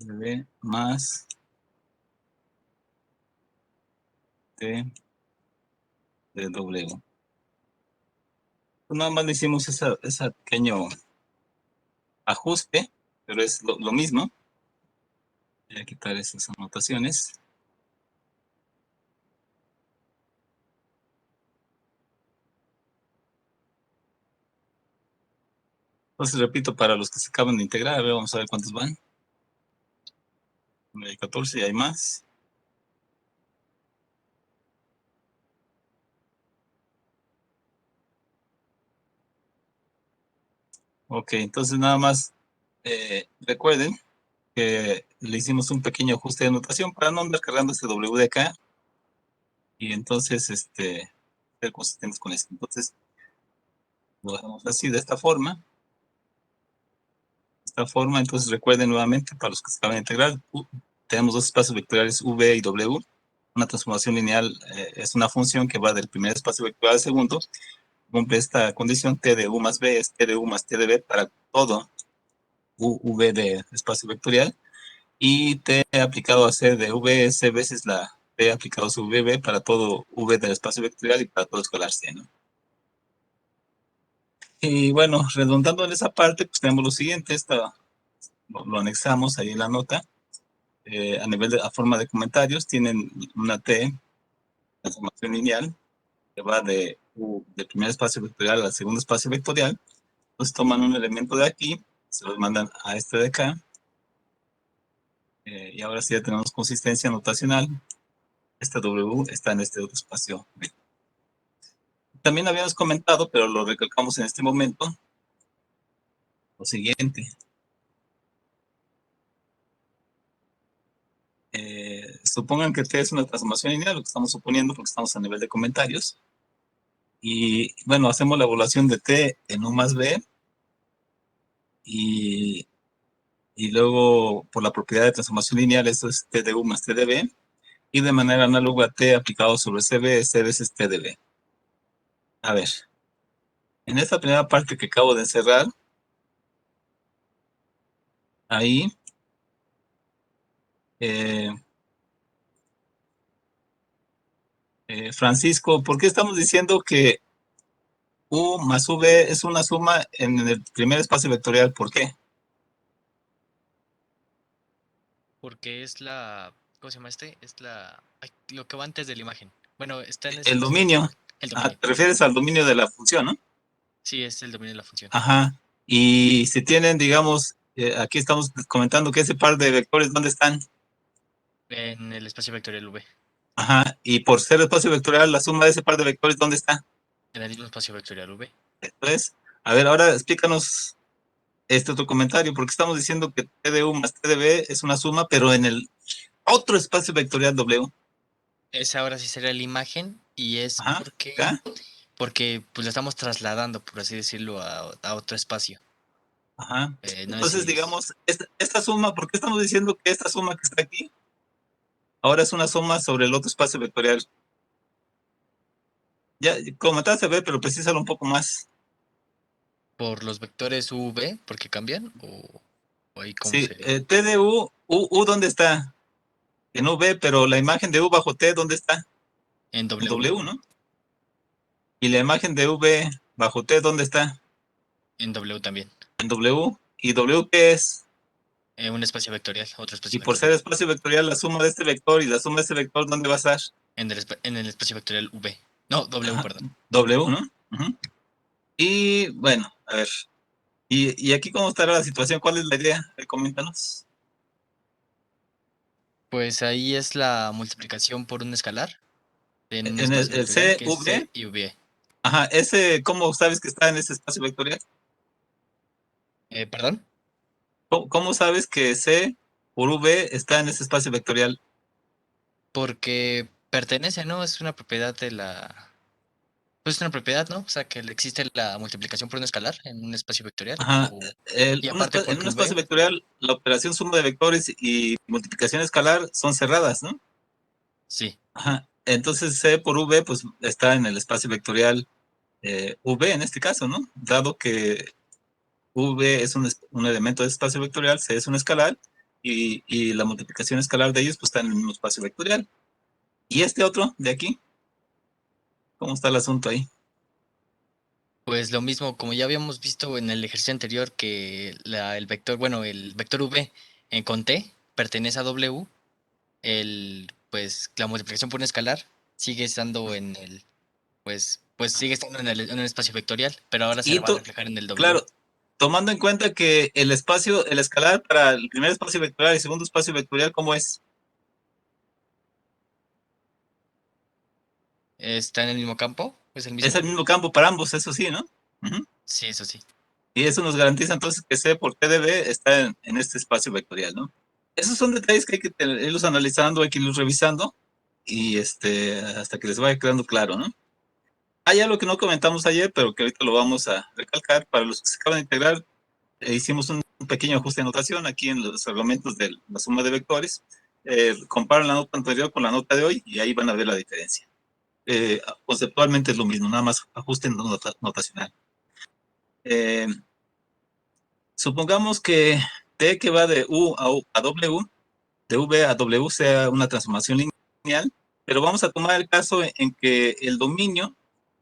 V más T de W. Pues nada más le hicimos ese pequeño ajuste, pero es lo mismo. Voy a quitar esas anotaciones. Entonces, repito, para los que se acaban de integrar, a ver, vamos a ver cuántos van. 9 y 14, y hay más. Ok, entonces nada más recuerden que le hicimos un pequeño ajuste de anotación para no andar cargando este W de acá. Y entonces, ser consistentes con esto. Entonces, lo dejamos así, de esta forma. Entonces recuerden nuevamente, para los que se acaban de integrar, tenemos dos espacios vectoriales V y W. Una transformación lineal es una función que va del primer espacio vectorial al segundo. Cumple esta condición, T de U más B es T de U más T de B para todo V de espacio vectorial. Y T aplicado a C de V es C veces la T aplicado a su VB para todo V del espacio vectorial y para todo escalar C, ¿no? Y bueno, redundando en esa parte, pues tenemos lo siguiente, lo anexamos ahí en la nota. A forma de comentarios, tienen una T, transformación lineal, que va del primer espacio vectorial al segundo espacio vectorial. Entonces toman un elemento de aquí, se los mandan a este de acá, y ahora sí ya tenemos consistencia notacional. Esta W está en este otro espacio. También habíamos comentado, pero lo recalcamos en este momento, lo siguiente. Supongan que T es una transformación lineal, lo que estamos suponiendo porque estamos a nivel de comentarios. Y bueno, hacemos la evaluación de T en U más B. Y luego, por la propiedad de transformación lineal, esto es T de U más T de B. Y de manera análoga, T aplicado sobre CB es C veces T de B. A ver, en esta primera parte que acabo de encerrar, ahí, Francisco, ¿por qué estamos diciendo que U más V es una suma en el primer espacio vectorial? ¿Por qué? Porque es la, ¿cómo se llama este? Es la, ay, lo que va antes de la imagen. Bueno, está en ese El espacio dominio. vectorial. El dominio. Te refieres al dominio de la función, ¿no? Sí, es el dominio de la función. Ajá. Y si tienen, digamos, aquí estamos comentando que ese par de vectores, ¿dónde están? En el espacio vectorial V. Ajá. Y por ser espacio vectorial, la suma de ese par de vectores, ¿dónde está? En el mismo espacio vectorial V. Entonces, a ver, ahora explícanos este otro comentario, porque estamos diciendo que T de U más T de B es una suma, pero en el otro espacio vectorial W. Esa ahora sí sería la imagen y es Ajá. Acá. porque pues la estamos trasladando, por así decirlo, a otro espacio. Ajá. No sé Entonces, si digamos, esta suma, ¿por qué estamos diciendo que esta suma que está aquí ahora es una suma sobre el otro espacio vectorial? Ya comentaste, a ver, pero precísalo un poco más. por los vectores UV, porque cambian, o ahí cómo Sí, sería. T de U, ¿dónde está? En V, pero la imagen de U bajo T, ¿dónde está? En En W. W, ¿no? Y la imagen de V bajo T, ¿dónde está? En W también. En W. ¿Y W qué es? Un espacio vectorial, otro Y espacio por ser vectorial. espacio vectorial, la suma de este vector y la suma de este vector, ¿dónde va a estar? En el espacio vectorial V. No, W, Ajá, perdón. W, ¿no? Ujú. Y bueno, a ver. ¿Y aquí cómo estará la situación? ¿Cuál es la idea? Coméntanos. Pues ahí es la multiplicación por un escalar en un En espacio el vectorial que es CV, C y V. ajá, ¿cómo sabes que está en ese espacio vectorial? ¿Perdón? ¿Cómo sabes que C por V está en ese espacio vectorial? Porque pertenece, ¿no? Es una propiedad de la... Pues es una propiedad, ¿no? O sea, que existe la multiplicación por un escalar en un espacio vectorial. Ajá. Y aparte En porque un espacio V, vectorial, la operación suma de vectores y multiplicación escalar son cerradas, ¿no? sí. Ajá. Entonces C por V, pues está en el espacio vectorial V en este caso, ¿no? Dado que V es un elemento de espacio vectorial, C es un escalar, y la multiplicación escalar de ellos pues está en el mismo espacio vectorial. ¿Y este otro de aquí? ¿Cómo está el asunto ahí? Pues lo mismo, como ya habíamos visto en el ejercicio anterior, que el vector, bueno, el vector v con t pertenece a w, pues la multiplicación por un escalar sigue estando en el, pues sigue estando en el espacio vectorial, pero ahora se Y va a reflejar en el w. claro, tomando en cuenta que el espacio, el escalar para el primer espacio vectorial y el segundo espacio vectorial, ¿cómo es? ¿Está en el mismo campo? ¿Es el Es mismo? el mismo campo para ambos, eso sí, ¿no? Ujú. Sí, eso sí. Y eso nos garantiza entonces que C por T de B está en este espacio vectorial, ¿no? Esos son detalles que hay que irlos analizando, hay que irlos revisando y hasta que les vaya quedando claro, ¿no? Hay algo que no comentamos ayer, pero que ahorita lo vamos a recalcar. Para los que se acaban de integrar, hicimos un pequeño ajuste de notación aquí en los reglamentos de la suma de vectores. Comparan la nota anterior con la nota de hoy y ahí van a ver la diferencia. Conceptualmente es lo mismo, nada más ajuste notacional. Supongamos que T que va de U a W, de V a W sea una transformación lineal, pero vamos a tomar el caso en que el dominio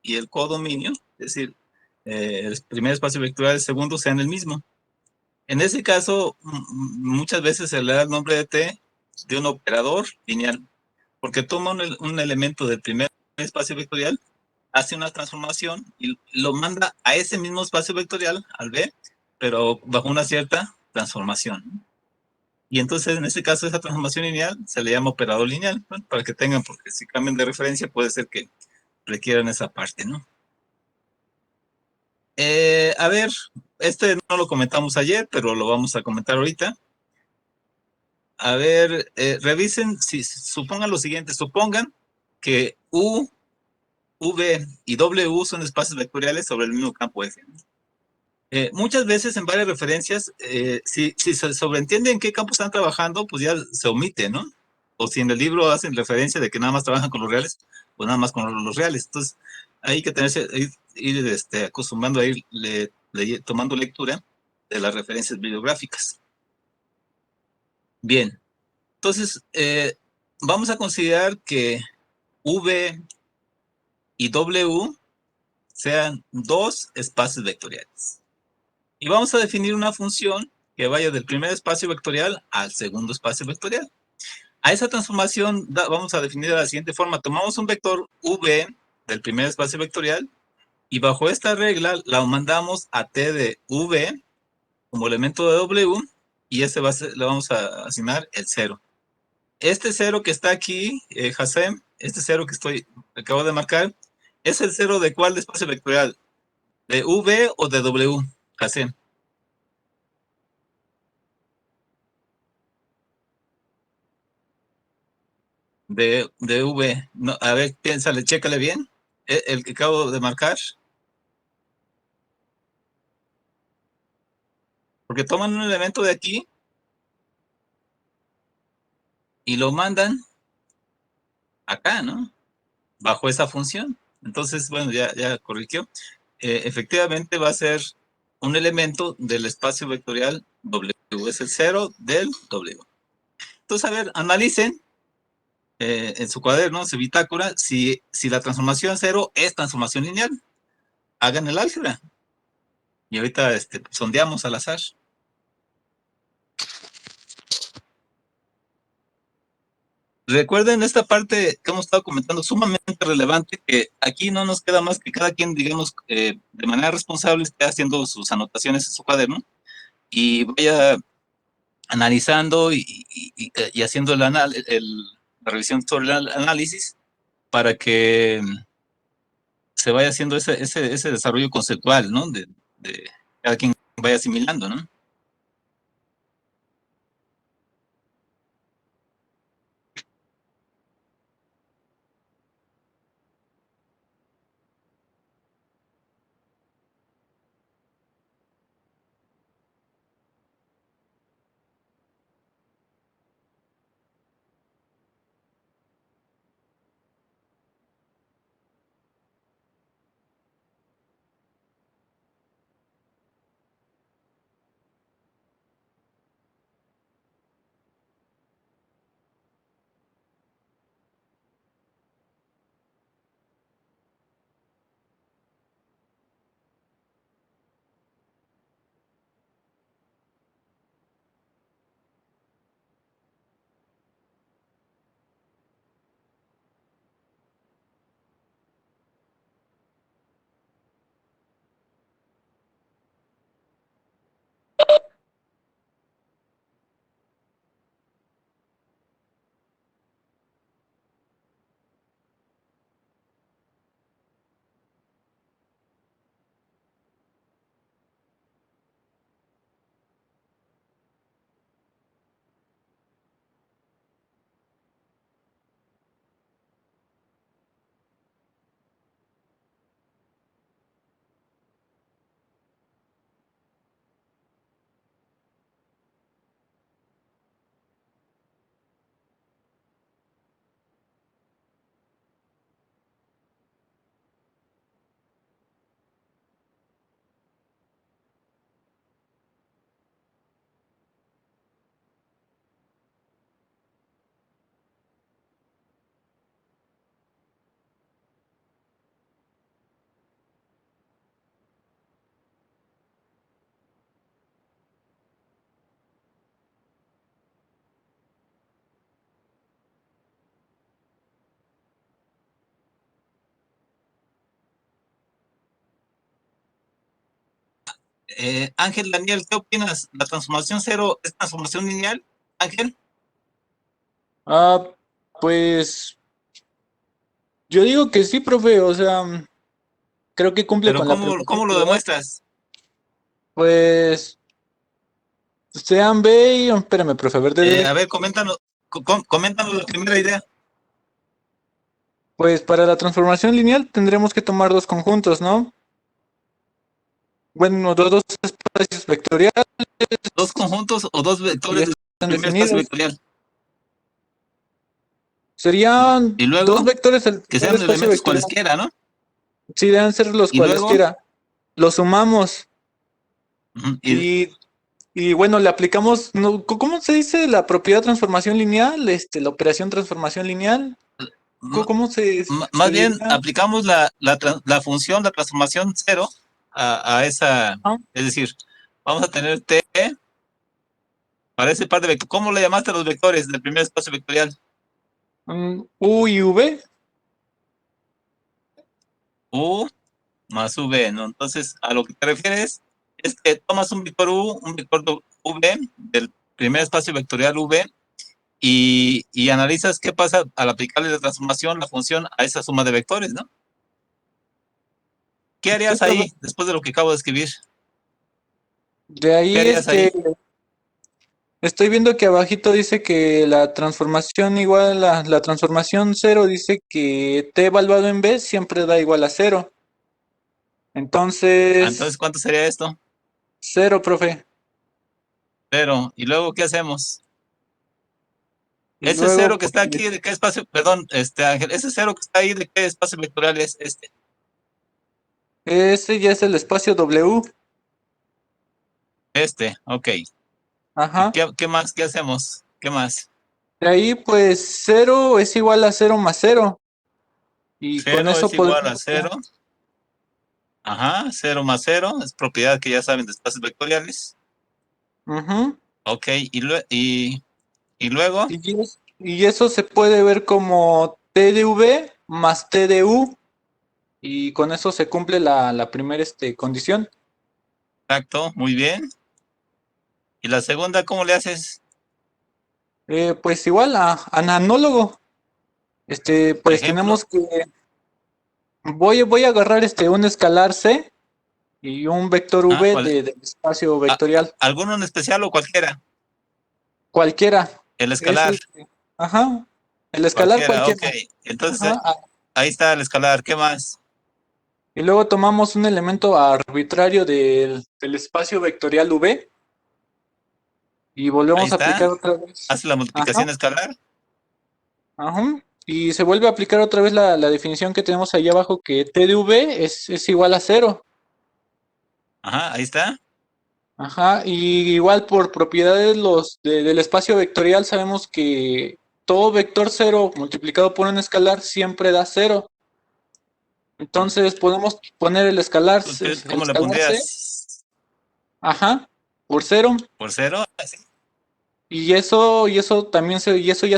y el codominio, es decir, el primer espacio vectorial y el segundo sean el mismo. En ese caso, muchas veces se le da el nombre de T de un operador lineal, porque toma un elemento del primer espacio vectorial, hace una transformación y lo manda a ese mismo espacio vectorial, al B, pero bajo una cierta transformación. Y entonces, en este caso, esa transformación lineal se le llama operador lineal, ¿no? Para que tengan, porque si cambian de referencia puede ser que requieran esa parte, ¿no? A ver, no lo comentamos ayer, pero lo vamos a comentar ahorita. A ver, revisen, supongan lo siguiente, supongan que U, V y W son espacios vectoriales sobre el mismo campo F. Muchas veces en varias referencias, si se sobreentiende en qué campo están trabajando, pues ya se omite, ¿no? O si en el libro hacen referencia de que nada más trabajan con los reales, pues nada más con los reales. Entonces, hay que tenerse, ir acostumbrando a ir tomando lectura de las referencias bibliográficas. Bien, entonces, vamos a considerar que V y W sean dos espacios vectoriales. Y vamos a definir una función que vaya del primer espacio vectorial al segundo espacio vectorial. A esa transformación vamos a definir de la siguiente forma. Tomamos un vector V del primer espacio vectorial y bajo esta regla la mandamos a T de V como elemento de W y ese le vamos a asignar el 0. Este 0 que está aquí, Hasem, este 0 que acabo de marcar, ¿es el 0 de cuál espacio vectorial? ¿De V o de W, Hasem? De V. No, a ver, piénsale, chécale bien. El que acabo de marcar. Porque toman un elemento de aquí y lo mandan acá, ¿no? Bajo esa función. Entonces, bueno, ya corrigió. Efectivamente va a ser un elemento del espacio vectorial W. Es el 0 del W. Entonces, a ver, analicen en su cuaderno, en su bitácora, si la transformación 0 es transformación lineal. Hagan el álgebra. Y ahorita sondeamos al azar. Recuerden esta parte que hemos estado comentando, sumamente relevante, que aquí no nos queda más que cada quien, digamos, de manera responsable, esté haciendo sus anotaciones en su cuaderno y vaya analizando y haciendo la revisión sobre el análisis para que se vaya haciendo ese desarrollo conceptual, ¿no? De cada quien vaya asimilando, ¿no? Ángel, Daniel, ¿qué opinas? ¿La transformación cero es transformación lineal? Ángel, Ah, pues yo digo que sí, profe, o sea, creo que cumple pero con la ¿cómo premisa lo que da. demuestras? Pues sean B y, espérame, profe, a ver, A ver, coméntanos la primera idea. pues para la transformación lineal tendremos que tomar dos conjuntos, ¿no? Bueno, dos espacios vectoriales ¿Dos conjuntos o dos que ya vectores del están primer espacio definidos. vectorial? Serían Y dos luego, vectores del que primer sean espacio elementos vectorial. cualesquiera, ¿no? Sí, deben ser los Y luego, cualesquiera. Los sumamos y y, y bueno, le aplicamos, no, ¿cómo se dice la propiedad transformación lineal? La operación transformación lineal. ¿Cómo más se bien diría? aplicamos la función, la transformación cero a esa, Ah, es decir, vamos a tener t para ese par de vectores. ¿Cómo le llamaste a los vectores del primer espacio vectorial? U y V. U más V, ¿no? Entonces, a lo que te refieres es que tomas un vector U, un vector V del primer espacio vectorial V y analizas qué pasa al aplicarle la transformación, la función a esa suma de vectores, ¿no? ¿Qué Sí, harías profe. ahí después de lo que acabo de escribir? De ¿Qué ahí, harías ahí? estoy viendo que abajito dice que la transformación igual a la transformación cero dice que t evaluado en b siempre da igual a cero. Entonces, Entonces, ¿cuánto sería esto? cero, profe. Cero. ¿Y luego qué hacemos? Y Ese luego, cero que está pues, aquí, ¿de qué espacio? Perdón, Ángel, ese cero que está ahí, ¿de qué espacio vectorial es este? ese ya es el espacio W. Ok. ¿Y Ajá. qué más? ¿Qué hacemos? ¿Qué más? De ahí, pues, cero es igual a cero más cero. Y con Cero eso es igual a podemos cero. Ajá, cero más cero, es propiedad que ya saben de espacios vectoriales. ujú. Ok, y luego, Y eso se puede ver como T de V más T de U. Y con eso se cumple la primera condición. exacto, muy bien. ¿Y la segunda, cómo le haces? Pues igual a anólogo. Por Pues ejemplo, tenemos que. Voy a agarrar un escalar C y un vector ah, V del espacio vectorial. ¿alguno en especial o cualquiera? Cualquiera. El Es escalar, ajá. El escalar cualquiera, cualquiera. ok. Entonces, Ajá. ahí está el escalar, ¿qué más? Y luego tomamos un elemento arbitrario del espacio vectorial V y Ahí volvemos a está, aplicar otra vez. hace la Ajá. multiplicación escalar. Ajá. Y se vuelve a aplicar otra vez la definición que tenemos ahí abajo, que T de V es igual a cero. Ajá, ahí está. Ajá. Y igual por propiedades del espacio vectorial sabemos que todo vector cero multiplicado por un escalar siempre da cero. Entonces podemos poner el ¿Cómo le escalar C, pondrías? ajá, por cero. ¿Por cero? Así. Y eso ya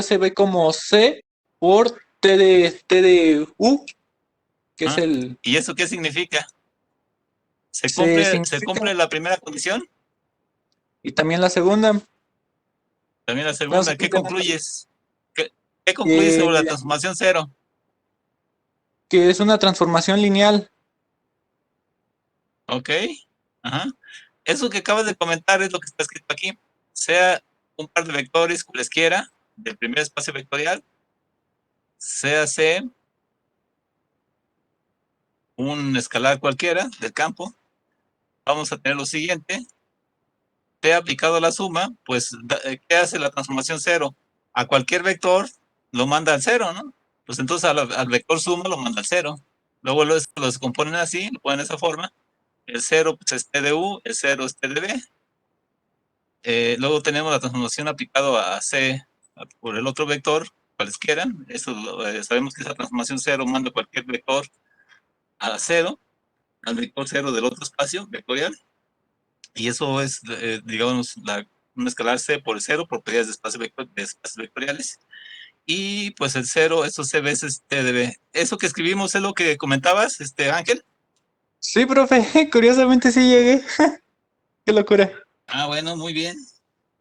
se ve como C por T de U, que es ¿Ah? el. ¿Y eso qué significa? Se Se significa. cumple la primera condición? Y también la segunda. También la Vamos a segunda. ¿Qué aplicar concluyes? ¿Qué concluyes sobre la que, transformación cero? que es una transformación lineal. Ok. Ajá. Eso que acabas de comentar es lo que está escrito aquí. Sea un par de vectores cualesquiera del primer espacio vectorial, sea C un escalar cualquiera del campo, vamos a tener lo siguiente. T aplicado a la suma, pues, ¿qué hace la transformación cero? A cualquier vector lo manda al cero, ¿no? Pues entonces al vector suma lo manda al cero. Luego lo descomponen así, lo ponen de esa forma. El cero pues, es T de U, el cero es T de B. Luego tenemos la transformación aplicado a C por el otro vector, cualesquiera. Eso sabemos que esa transformación cero manda cualquier vector a cero, al vector cero del otro espacio vectorial. Y eso es, digamos, un escalar C por el cero, propiedades de espacios vectoriales. Y pues el cero, eso C veces T de B. Eso que escribimos es lo que comentabas, Ángel. Sí, profe, curiosamente sí llegué. Qué locura. Ah, bueno, muy bien,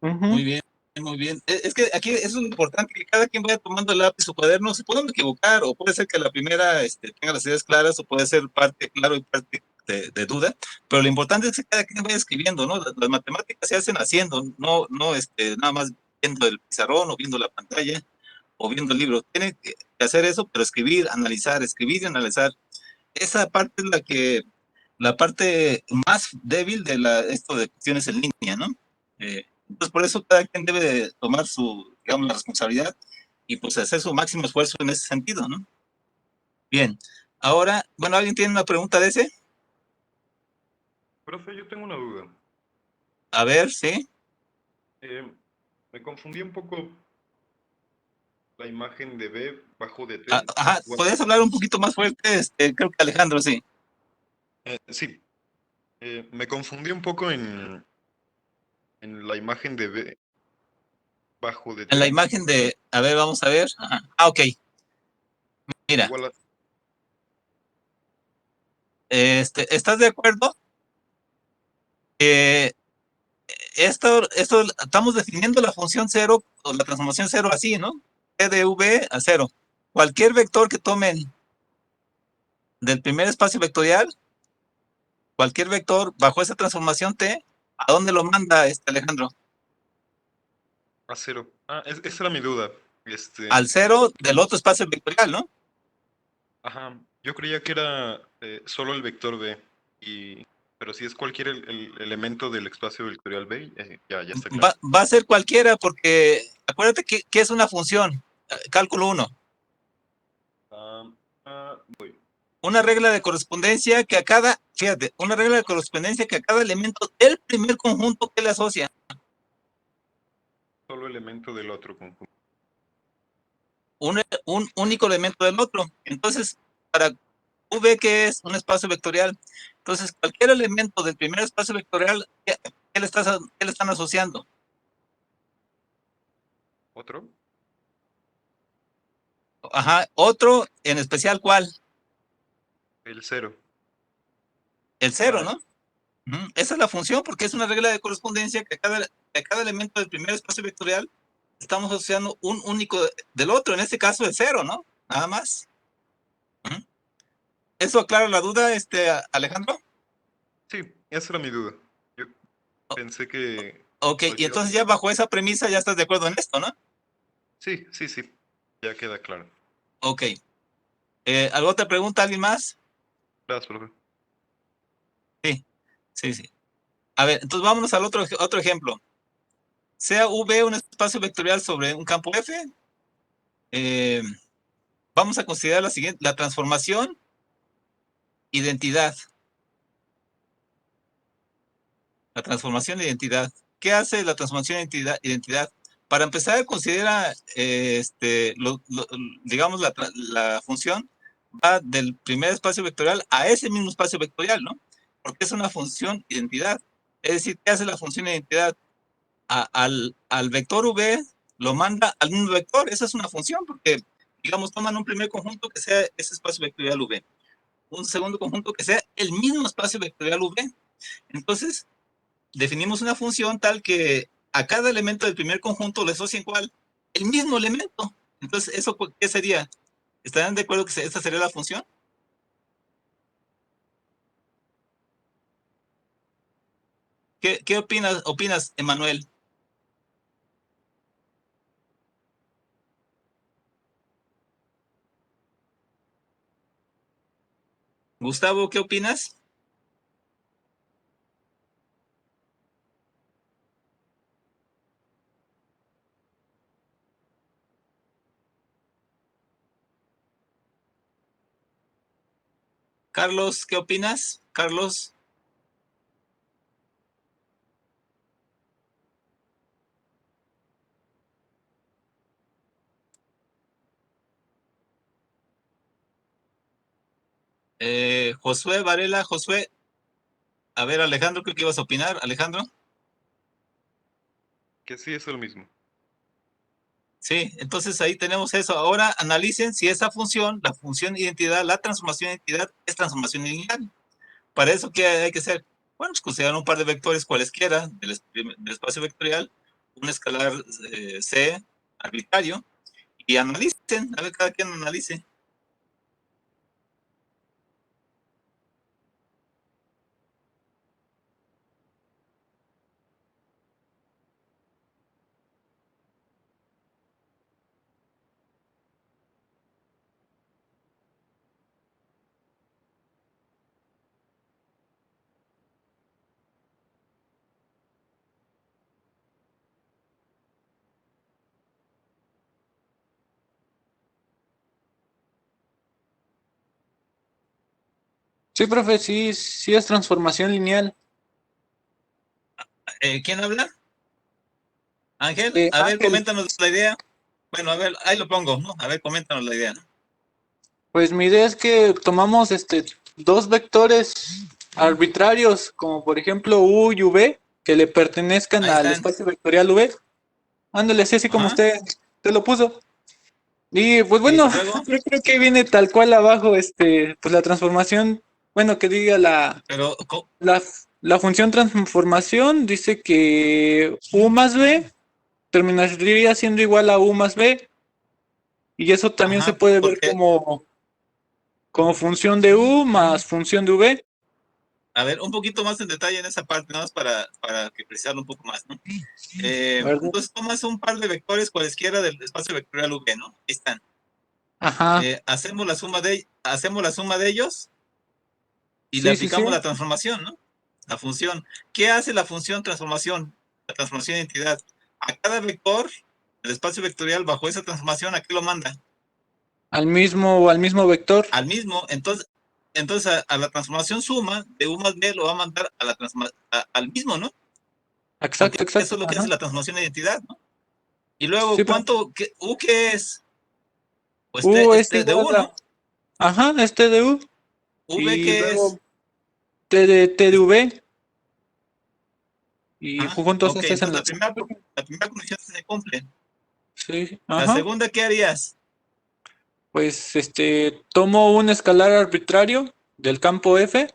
Ujú. muy bien, muy bien. Es que aquí es lo importante, que cada quien vaya tomando el lápiz o cuaderno. Se pueden equivocar, o puede ser que la primera tenga las ideas claras, o puede ser parte claro y parte de duda, pero lo importante es que cada quien vaya escribiendo, ¿no? Las matemáticas se hacen haciendo, no nada más viendo el pizarrón o viendo la pantalla o viendo el libro. Tienen que hacer eso, pero escribir y analizar. Esa parte es la parte más débil de esto de cuestiones en línea, ¿no? Entonces, por eso cada quien debe de tomar digamos, la responsabilidad y pues hacer su máximo esfuerzo en ese sentido, ¿no? Bien. Ahora, bueno, ¿alguien tiene una pregunta de ese? Profe, yo tengo una duda. A ver, ¿sí? Me confundí un poco la imagen de B bajo de T. Ajá, Igual- ¿podrías hablar un poquito más fuerte? Creo que Alejandro, sí. sí, me confundí un poco en la imagen de B bajo de En la T. imagen a ver, vamos a ver. Ajá. Ah, ok. Mira, Igual a, ¿estás de acuerdo? Esto, estamos definiendo la función cero o la transformación cero así, ¿no? T de V a cero. Cualquier vector que tomen del primer espacio vectorial, cualquier vector bajo esa transformación T, ¿a dónde lo manda Alejandro? a cero. Esa era mi duda. Al cero del otro espacio vectorial, ¿no? Ajá, yo creía que era solo el vector B, pero si es cualquier el elemento del espacio vectorial B, ya está claro. Va a ser cualquiera porque acuérdate que es una función, cálculo 1. Voy. Una regla de correspondencia que fíjate, una regla de correspondencia que a cada elemento del primer conjunto que le asocia. Solo elemento del otro conjunto. Un único elemento del otro. Entonces, para V, que es un espacio vectorial, entonces cualquier elemento del primer espacio vectorial, ¿qué le están asociando? ¿Otro? Ajá, otro, en especial, ¿cuál? El cero. El cero, ¿no? Esa es la función, porque es una regla de correspondencia que a cada elemento del primer espacio vectorial estamos asociando un único del otro, en este caso el cero, ¿no? Nada más. ¿Eso aclara la duda, Alejandro? Sí, esa era mi duda. Yo pensé que Ok, y cualquier entonces otro. ya bajo esa premisa ya estás de acuerdo en esto, ¿no? Sí. Ya queda claro. Ok. ¿Alguna otra pregunta, alguien más? Gracias, profe. Sí. A ver, entonces vámonos al otro ejemplo. Sea V un espacio vectorial sobre un campo F. Vamos a considerar la transformación identidad. La transformación de identidad. ¿Qué hace la transformación de identidad? Para empezar, considera, digamos, la función va del primer espacio vectorial a ese mismo espacio vectorial, ¿no? Porque es una función identidad. Es decir, ¿qué hace la función identidad? Al vector V lo manda al mismo vector. Esa es una función porque, digamos, toman un primer conjunto que sea ese espacio vectorial V. Un segundo conjunto que sea el mismo espacio vectorial V. Entonces, definimos una función tal que a cada elemento del primer conjunto le asocien ¿cuál? El mismo elemento. Entonces, ¿eso qué sería? ¿Estarán de acuerdo que esta sería la función? ¿Qué opinas, Emanuel? Gustavo, ¿qué opinas? Carlos, ¿qué opinas? Carlos. Josué Varela, Josué. A ver, Alejandro, creo que ibas a opinar. Alejandro. Que sí, es lo mismo. Sí, entonces ahí tenemos eso. Ahora analicen si esa función, la función identidad, la transformación de identidad, es transformación lineal. Para eso, ¿qué hay que hacer? Bueno, pues consideran un par de vectores cualesquiera del espacio vectorial, un escalar C arbitrario, y analicen, a ver, cada quien analice. Sí, profe, sí, sí es transformación lineal. ¿Quién habla? Ángel, a ver, Ángel, coméntanos la idea. Bueno, a ver, ahí lo pongo, ¿no? A ver, coméntanos la idea, ¿no? pues mi idea es que tomamos dos vectores arbitrarios, como por ejemplo U y V, que le pertenezcan Ahí al están. espacio vectorial V. Ándale, así como Ajá. usted lo puso. Y pues Y bueno, luego, yo creo que viene tal cual abajo, pues la transformación, bueno, que diga pero, la, la función transformación, dice que U más B terminaría siendo igual a U más B, y eso también se ajá, puede ver porque, como función de U más función de V. a ver, un poquito más en detalle en esa parte, nada más para que precisarlo un poco más, ¿no? ¿Verdad? Entonces tomas un par de vectores cualesquiera del espacio vectorial V, ¿no? Ahí están. Ajá, Hacemos la suma de ellos y le sí, sí, sí. aplicamos la transformación, ¿no? La función. ¿Qué hace la función transformación? La transformación de identidad. A cada vector del espacio vectorial bajo esa transformación, ¿a qué lo manda? Al mismo vector. Al mismo. Entonces a la transformación suma de U más B lo va a mandar a al mismo, ¿no? Porque Exacto, eso exacto. es lo que hace Ajá. la transformación de identidad, ¿no? Y luego, Sí, pero ¿U qué es? Pues U es de igual U, ¿no? ajá, T de U. ¿V Y qué es? luego T de V. Y Ajá. juntos Ok, se hacen entonces las. la primera condición se cumple. Sí, La ajá. segunda, ¿qué harías? Pues tomo un escalar arbitrario del campo F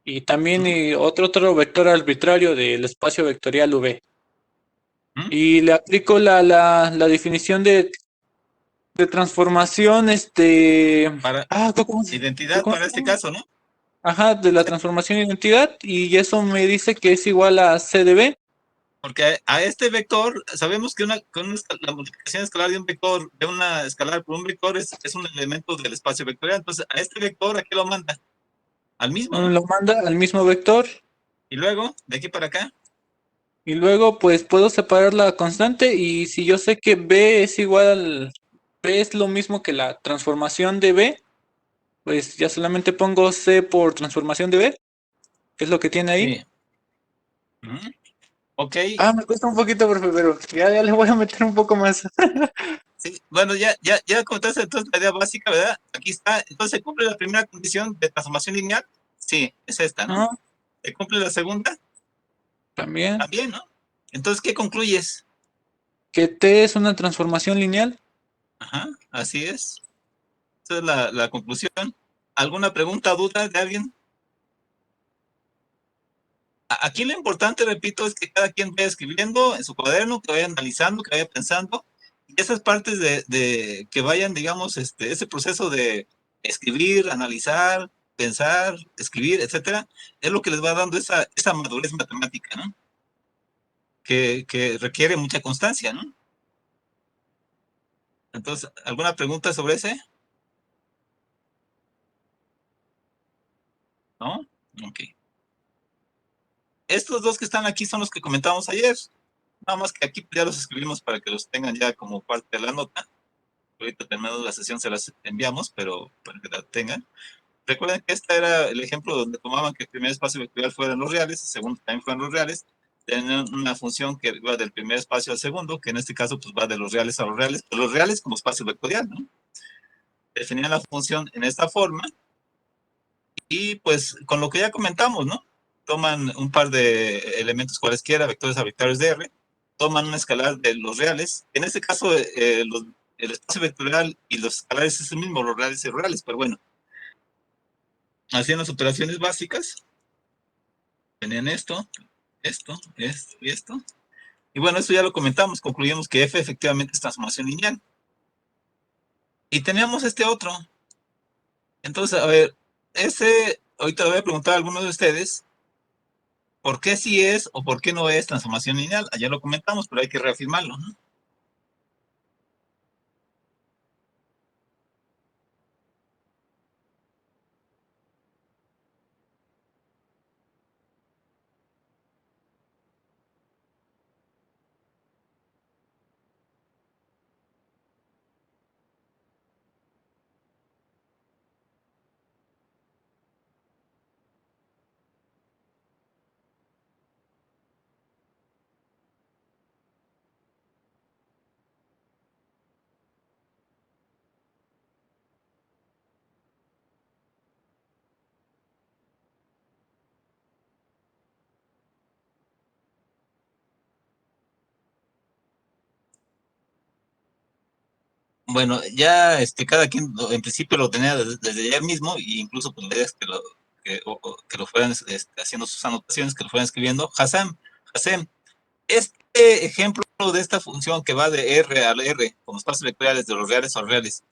y también ¿Mm? otro vector arbitrario del espacio vectorial V. ¿Mm? Y le aplico la definición de transformación, Para ¿cómo identidad cómo para se este llama? caso, ¿no? Ajá, de la transformación de identidad, y eso me dice que es igual a C de B. Porque a este vector, sabemos que la multiplicación escalar de un vector, de una escalar por un vector es un elemento del espacio vectorial. Entonces, a este vector, ¿a qué lo manda? Al mismo, ¿no? Lo manda al mismo vector, Y luego, de aquí para acá, y luego pues puedo separar la constante, y si yo sé que B es igual, B es lo mismo que la transformación de B, pues ya solamente pongo C por transformación de B, que es lo que tiene ahí. sí. Ujú. Ok, Me cuesta un poquito, profe, pero ya le voy a meter un poco más. sí. Bueno, ya contaste entonces la idea básica, ¿verdad? Aquí está. Entonces, ¿se cumple la primera condición de transformación lineal? Sí, es esta, ¿no? ¿No? ¿Se cumple la segunda? También. También, ¿no? Entonces, ¿qué concluyes? Que T es una transformación lineal. Ajá, así es. Esa es la conclusión. ¿Alguna pregunta, duda de alguien? Aquí lo importante, repito, es que cada quien vaya escribiendo en su cuaderno, que vaya analizando, que vaya pensando, y esas partes de que vayan, digamos, ese proceso de escribir, analizar, pensar, escribir, etcétera, es lo que les va dando esa madurez matemática, ¿no? Que requiere mucha constancia, ¿no? Entonces, ¿alguna pregunta sobre ese? ¿No? Ok. Estos dos que están aquí son los que comentamos ayer. Nada más que aquí ya los escribimos para que los tengan ya como parte de la nota. Ahorita terminando la sesión se las enviamos, pero para que la tengan. Recuerden que este era el ejemplo donde tomaban que el primer espacio vectorial fueran los reales, el segundo también fueran los reales. Tenían una función que va del primer espacio al segundo, que en este caso pues va de los reales a los reales, pero los reales como espacio vectorial, ¿no? Definían la función en esta forma y pues con lo que ya comentamos, ¿no? Toman un par de elementos cualesquiera, vectores arbitrarios de R, toman un escalar de los reales. En este caso, el espacio vectorial y los escalares es el mismo, los reales y los reales, pero bueno, hacían las operaciones básicas tenían esto y esto. Y bueno, esto ya lo comentamos, concluimos que F efectivamente es transformación lineal. Y teníamos este otro. Entonces, a ver, ahorita le voy a preguntar a algunos de ustedes, ¿por qué sí es o por qué no es transformación lineal? Ayer lo comentamos, pero hay que reafirmarlo, ¿no? Bueno, ya cada quien en principio lo tenía desde ayer mismo, e incluso pues, que lo fueran haciendo sus anotaciones, que lo fueran escribiendo. Hassem, este ejemplo de esta función que va de R a R, con los espacios vectoriales de los reales a los reales,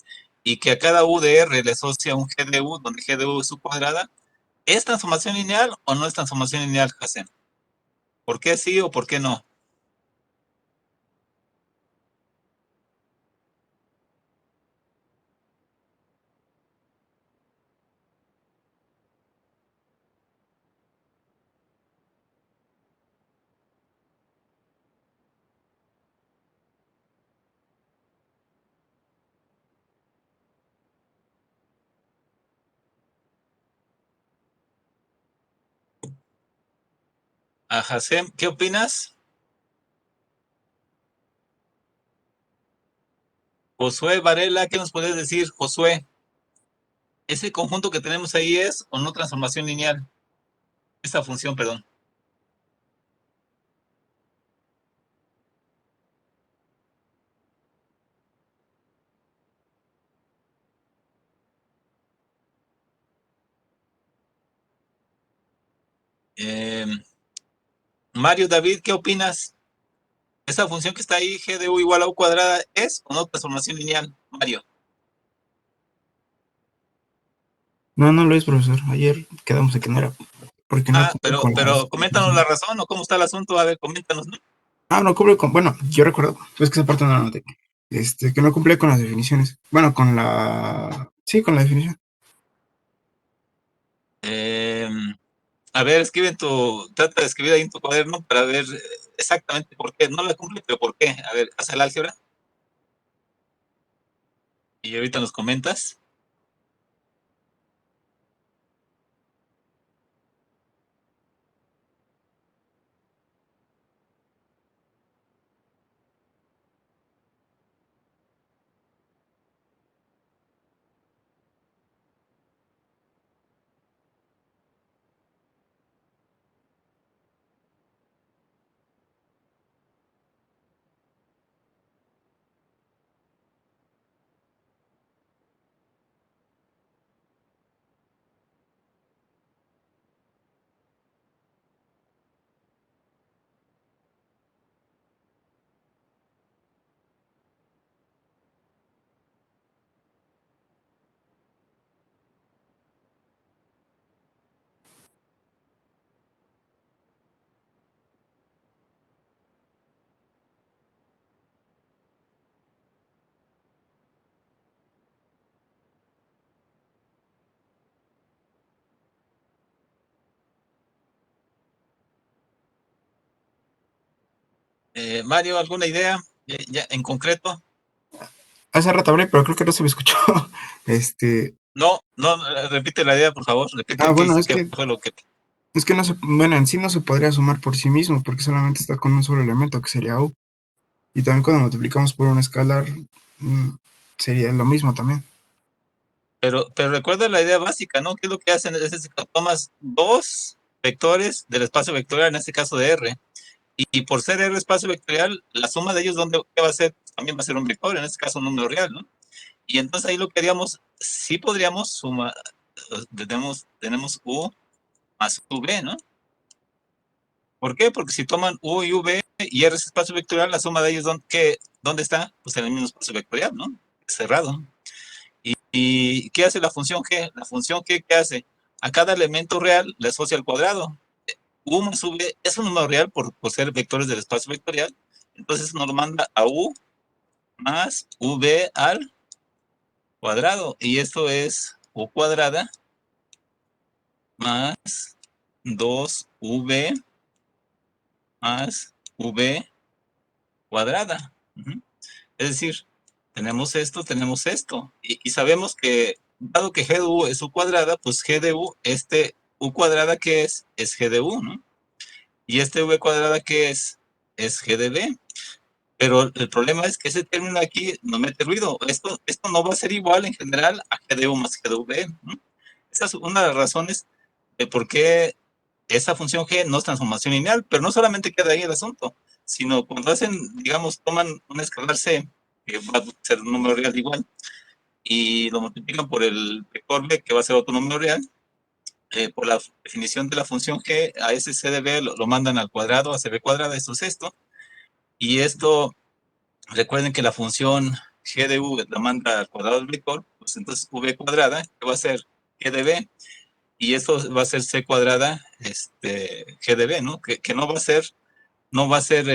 y que a cada U de R le asocia un G de U, donde G de U es su cuadrada, ¿es transformación lineal o no es transformación lineal, Hassem? ¿Por qué sí o por qué no? A Hassem, ¿qué opinas? Josué Varela, ¿qué nos puedes decir, Josué? ¿Ese conjunto que tenemos ahí es o no transformación lineal? Esa función, perdón. Mario David, ¿qué opinas? ¿Esa función que está ahí, G de U igual a U cuadrada, es o no transformación lineal, Mario? No, no lo es, profesor. Ayer quedamos en que no era. Porque no cumple con las Pero coméntanos la razón o cómo está el asunto. A ver, coméntanos, ¿no? no cumple con. Bueno, yo recuerdo, pues que esa parte no la noté. Que no cumple con las definiciones. Bueno, con la. Sí, con la definición. A ver, trata de escribir ahí en tu cuaderno para ver exactamente por qué. No la cumple, pero por qué. A ver, haz el álgebra. Y ahorita nos comentas. Mario, ¿alguna idea ya en concreto? Hace rato hablé, pero creo que no se me escuchó. No, repite la idea, por favor. Repite Bueno, qué fue lo que... es que no se. Bueno, en sí no se podría sumar por sí mismo, porque solamente está con un solo elemento, que sería U. Y también cuando multiplicamos por un escalar, sería lo mismo también. Pero recuerda la idea básica, ¿no? ¿Qué es lo que hacen? Es que tomas dos vectores del espacio vectorial, en este caso de R, y por ser R espacio vectorial, la suma de ellos, ¿qué va a ser? También va a ser un vector, en este caso un número real, ¿no? Y entonces ahí lo que haríamos, sí podríamos sumar, tenemos U más UV, ¿no? ¿Por qué? Porque si toman U y V y R es espacio vectorial, la suma de ellos, ¿dónde está? Pues en el mismo espacio vectorial, ¿no? Cerrado. ¿Y qué hace la función G? La función G, ¿qué hace? A cada elemento real le asocia al cuadrado. U más V es un número real por ser vectores del espacio vectorial. Entonces nos manda a U más V al cuadrado. Y esto es U cuadrada más 2V más V cuadrada. Es decir, tenemos esto. Y sabemos que, dado que G de U es U cuadrada, pues G de U, U cuadrada que es G de U, ¿no? Y V cuadrada que es G de B. Pero el problema es que ese término aquí nos mete ruido. Esto no va a ser igual en general a G de U más G de V, ¿no? Esa es una de las razones de por qué esa función G no es transformación lineal, pero no solamente queda ahí el asunto, sino cuando digamos, toman un escalar C, que va a ser un número real igual, y lo multiplican por el vector B, que va a ser otro número real, por la definición de la función G, a ese C de B lo mandan al cuadrado, a CB cuadrada, esto es esto, y esto, recuerden que la función G de U la manda al cuadrado del vector, pues entonces V cuadrada, que va a ser G de B, y esto va a ser C cuadrada, G de B, ¿no? Que no va a ser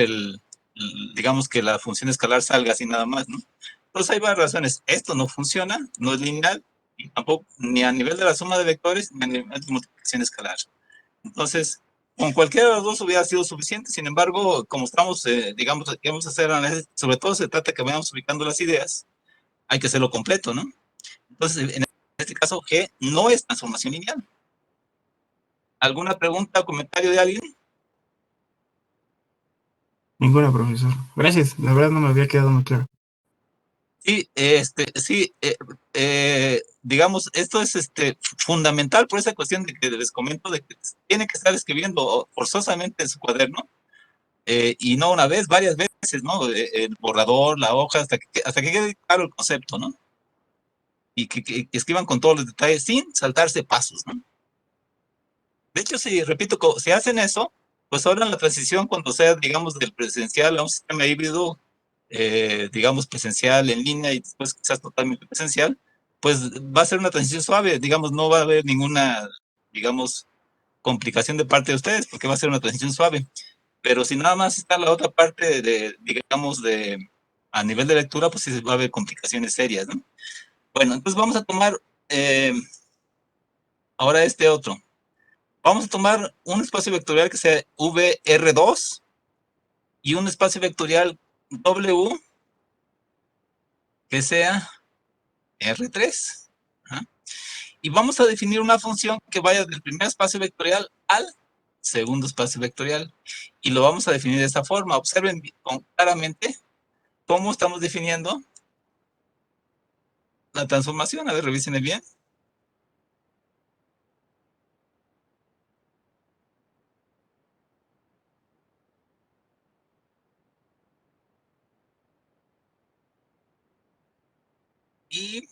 digamos que la función escalar salga así nada más, ¿no? Entonces hay varias razones. Esto no funciona, no es lineal, y tampoco ni a nivel de la suma de vectores, ni a nivel de multiplicación escalar. Entonces, con cualquiera de los dos hubiera sido suficiente. Sin embargo, como estamos, digamos, vamos a hacer análisis, sobre todo se trata que vayamos ubicando las ideas, hay que hacerlo completo, ¿no? Entonces, en este caso, G no es transformación lineal. ¿Alguna pregunta o comentario de alguien? Ninguna, profesor. Gracias, la verdad no me había quedado muy claro. Sí, sí, digamos, esto es fundamental por esa cuestión de que les comento de que tiene que estar escribiendo forzosamente en su cuaderno, y no una vez, varias veces, ¿no? El borrador, la hoja, hasta que quede claro el concepto, ¿no? Y que escriban con todos los detalles sin saltarse pasos, ¿no? De hecho, si repito, si hacen eso, pues ahora en la transición, cuando sea, digamos, del presencial a un sistema híbrido, digamos, presencial en línea y después quizás totalmente presencial, pues va a ser una transición suave, digamos, no va a haber ninguna, digamos, complicación de parte de ustedes, porque va a ser una transición suave. Pero si nada más está la otra parte digamos, a nivel de lectura, pues sí va a haber complicaciones serias, ¿no? Bueno, entonces vamos a tomar ahora otro. Vamos a tomar un espacio vectorial que sea VR2 y un espacio vectorial W que sea R3. ¿Ah? Y vamos a definir una función que vaya del primer espacio vectorial al segundo espacio vectorial. Y lo vamos a definir de esta forma. Observen claramente cómo estamos definiendo la transformación. A ver, revisen bien. Y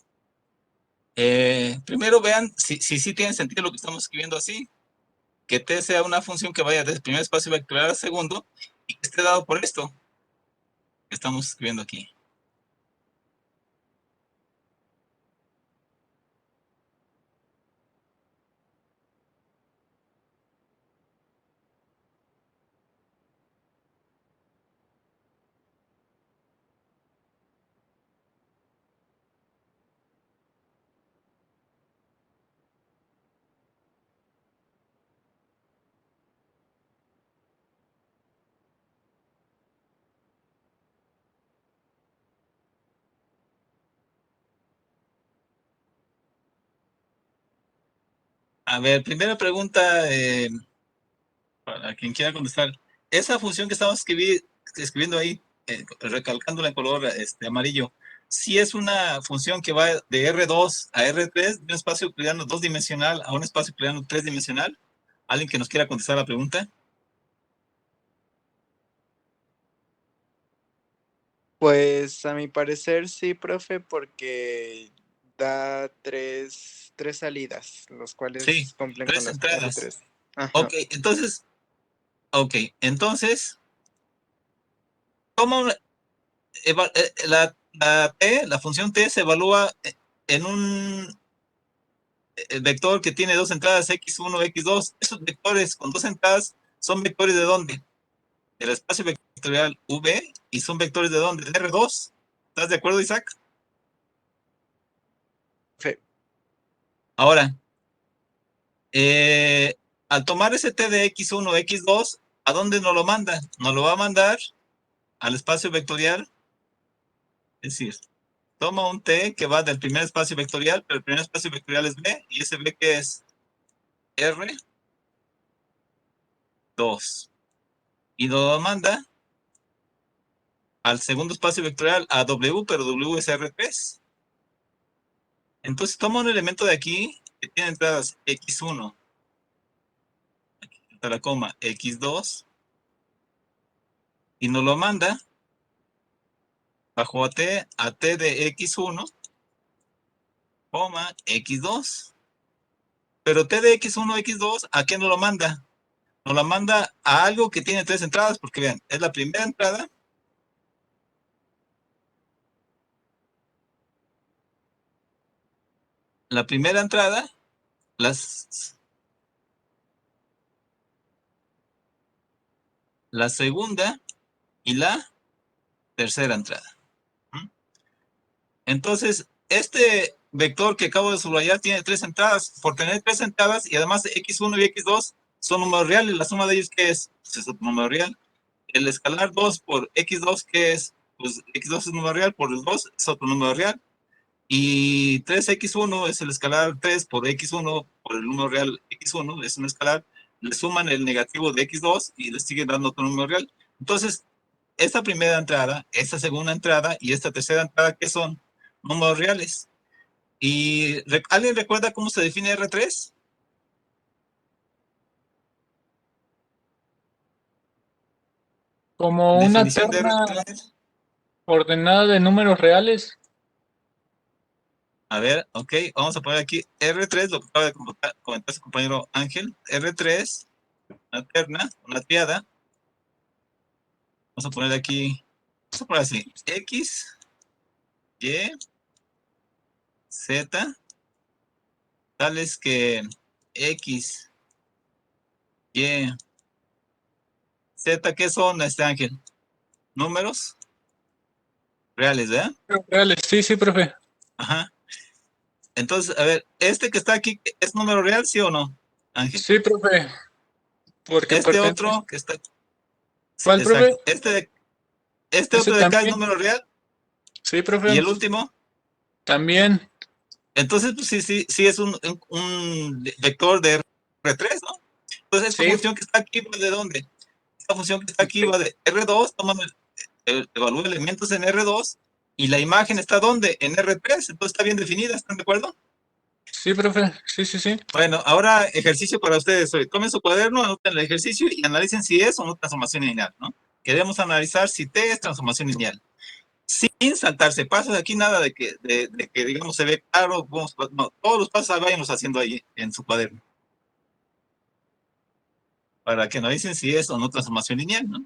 primero vean si tiene sentido lo que estamos escribiendo así. Que T sea una función que vaya del primer espacio vectorial al segundo y que esté dado por esto que estamos escribiendo aquí. A ver, primera pregunta, para quien quiera contestar. Esa función que estamos escribiendo ahí, recalcándola en color amarillo, ¿sí es una función que va de R2 a R3, de un espacio euclidiano dos-dimensional a un espacio euclidiano tres-dimensional? ¿Alguien que nos quiera contestar la pregunta? Pues a mi parecer sí, profe, porque da tres salidas, los Sí, cuales cumplen con tres las entradas. R3. Ajá. Ok, entonces, Ok, entonces, ¿cómo la función t se evalúa en un vector que tiene dos entradas, x1, x2? Esos vectores con dos entradas son vectores ¿de dónde? Del espacio vectorial V, y son vectores ¿de dónde? De R2. ¿Estás de acuerdo, Isaac? Sí. Ahora, al tomar ese t de x1, x2, ¿a dónde nos lo manda? Nos lo va a mandar al espacio vectorial. Es decir, toma un t que va del primer espacio vectorial, pero el primer espacio vectorial es B, y ese B que es R2. Y nos lo manda al segundo espacio vectorial a W, pero W es R3. Entonces toma un elemento de aquí que tiene entradas x1, hasta la coma, x2, y nos lo manda bajo a t de x1, coma, x2. Pero t de x1, x2, ¿a qué nos lo manda? Nos lo manda a algo que tiene tres entradas, porque vean, es la primera entrada, la segunda y la tercera entrada. Entonces, este vector que acabo de subrayar tiene tres entradas. Por tener tres entradas y además x1 y x2 son números reales, la suma de ellos, ¿qué es? Pues es otro número real. El escalar 2 por x2, ¿qué es? Pues x2 es número real, por el 2 es otro número real. Y 3x1 es el escalar 3 por x1 por el número real x1, es un escalar. Le suman el negativo de x2 y le siguen dando otro número real. Entonces, esta primera entrada, esta segunda entrada y esta tercera entrada, ¿qué son? Números reales. ¿Y alguien recuerda cómo se define R3? Como una Definición de terna R3. ordenada de números reales. A ver, ok, vamos a poner aquí R3, lo que acaba de comentar su compañero Ángel. R3, una terna, una triada. Vamos a poner aquí, vamos a poner así, X, Y, Z, tales que X, Y, Z, ¿qué son, Ángel? Números reales, ¿verdad? Reales, sí, sí, profe. Ajá. Entonces, a ver, este que está aquí, ¿es número real, sí o no, Ángel? Sí, profe, porque Este pertenece. otro que está, sí, ¿Cuál, profe? exacto. Este Ese otro de acá es también. número real. Sí, Y profe. el último, También. entonces, pues sí es un vector de R3, ¿no? Entonces, esta Sí. función que está aquí va de dónde? Esta función que está aquí va de R2, tomando evalúa elementos en R2, y la imagen está ¿dónde? En R3, entonces está bien definida, ¿están de acuerdo? Sí, profe. Sí, sí, sí. Bueno, ahora ejercicio para ustedes hoy. Tomen su cuaderno, anoten el ejercicio y analicen si es o no transformación lineal, ¿no? Queremos analizar si T es transformación lineal. Sin saltarse pasos, aquí nada de que digamos, se ve claro, no, todos los pasos váyanlos haciendo ahí en su cuaderno. Para que analicen si es o no transformación lineal, ¿no?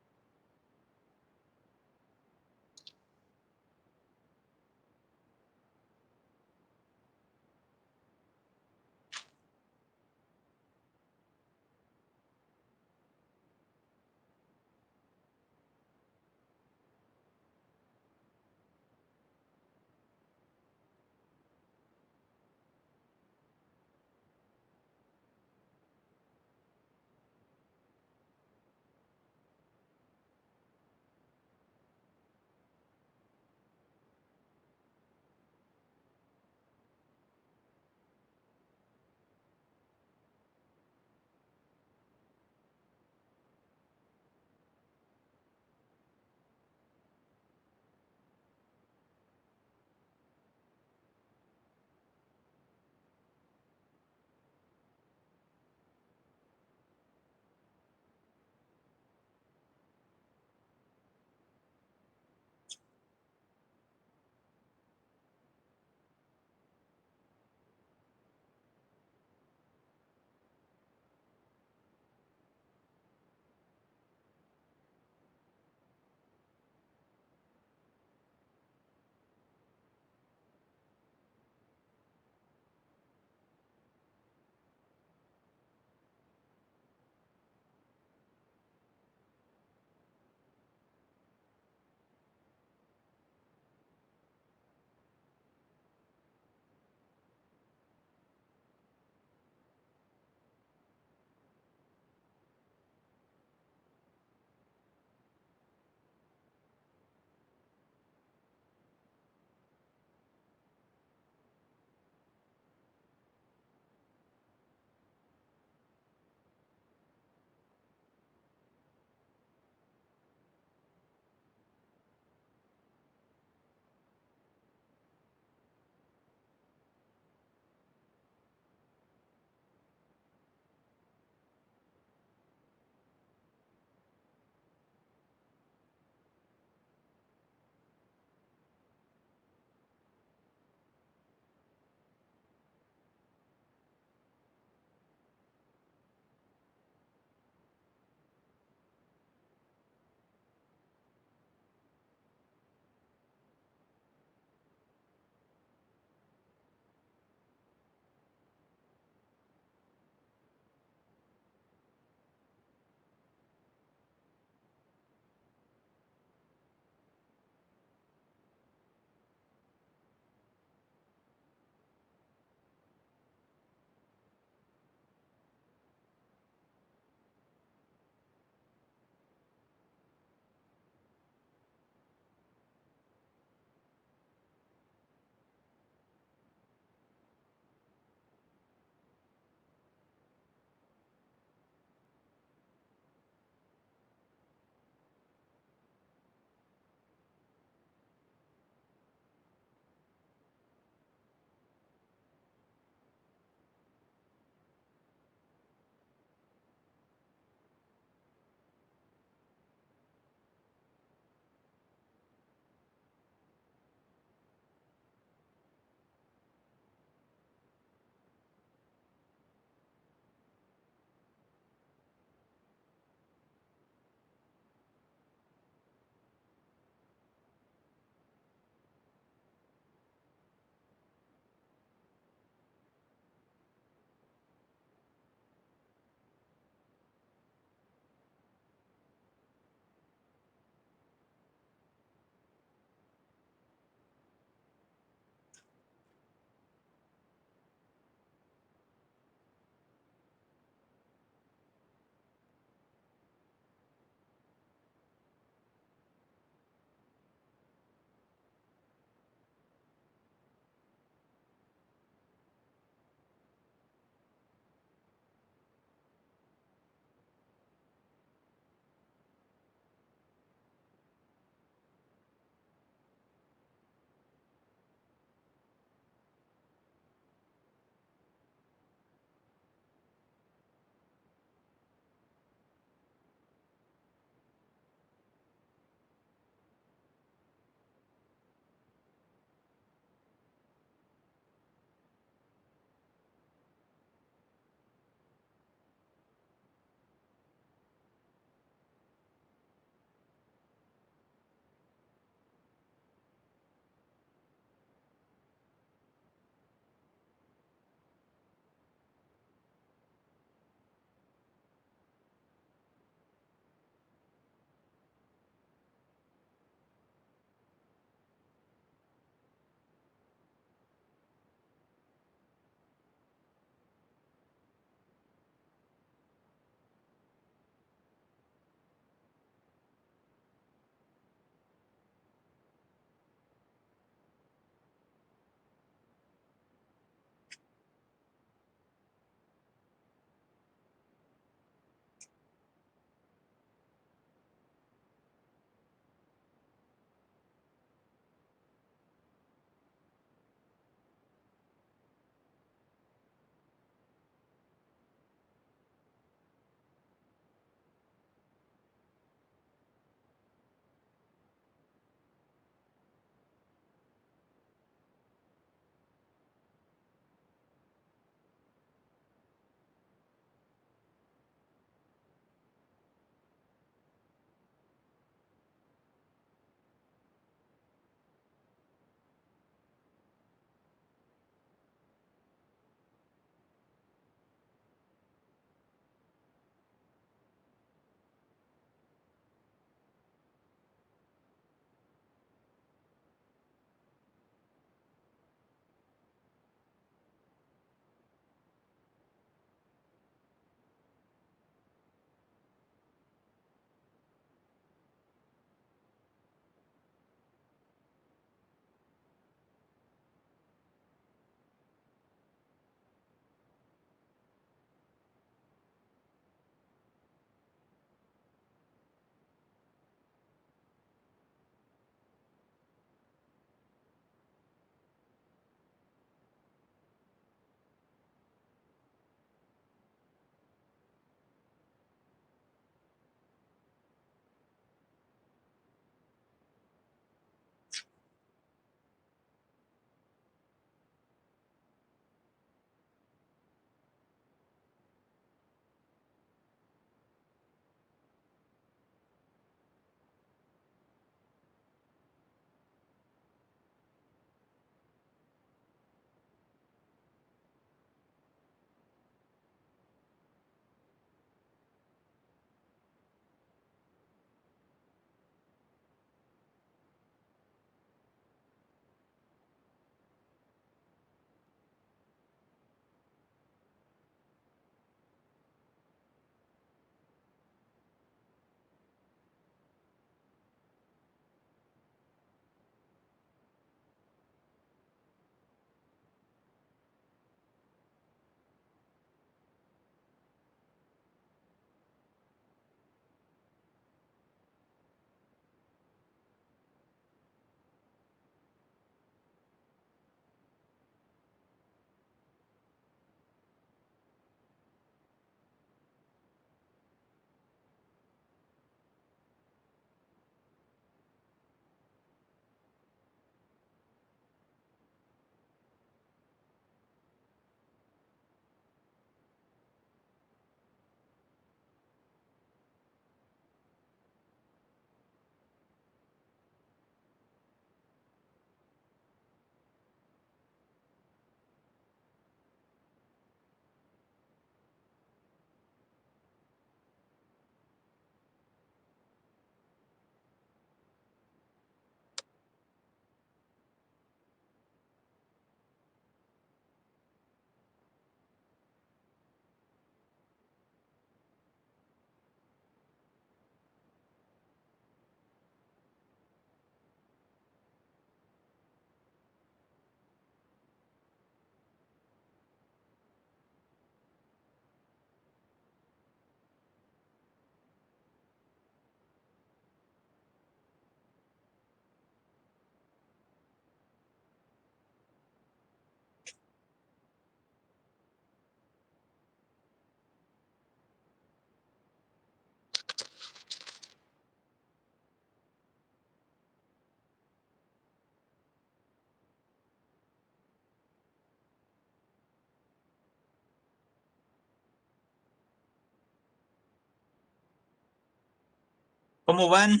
¿Cómo van?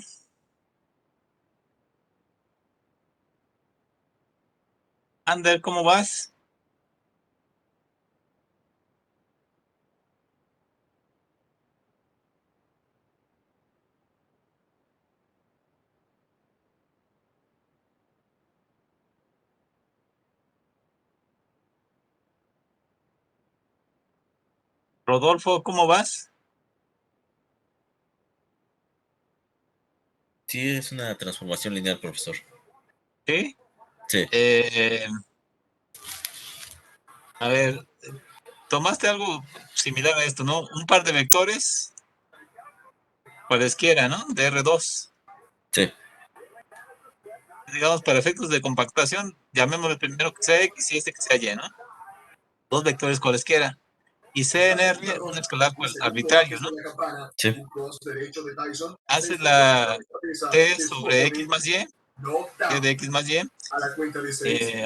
Ander, ¿cómo vas? Rodolfo, ¿cómo vas? Sí, es una transformación lineal, profesor. ¿Sí? Sí, A ver, tomaste algo similar a esto, ¿no? Un par de vectores, cualesquiera, ¿no? De R2. sí, Digamos, para efectos de compactación, llamémosle primero que sea X y este que sea Y, ¿no? Dos vectores cualesquiera. Y C en R, un escalar arbitrario, ¿no? sí. Haces la T sobre X más Y, T de X más Y,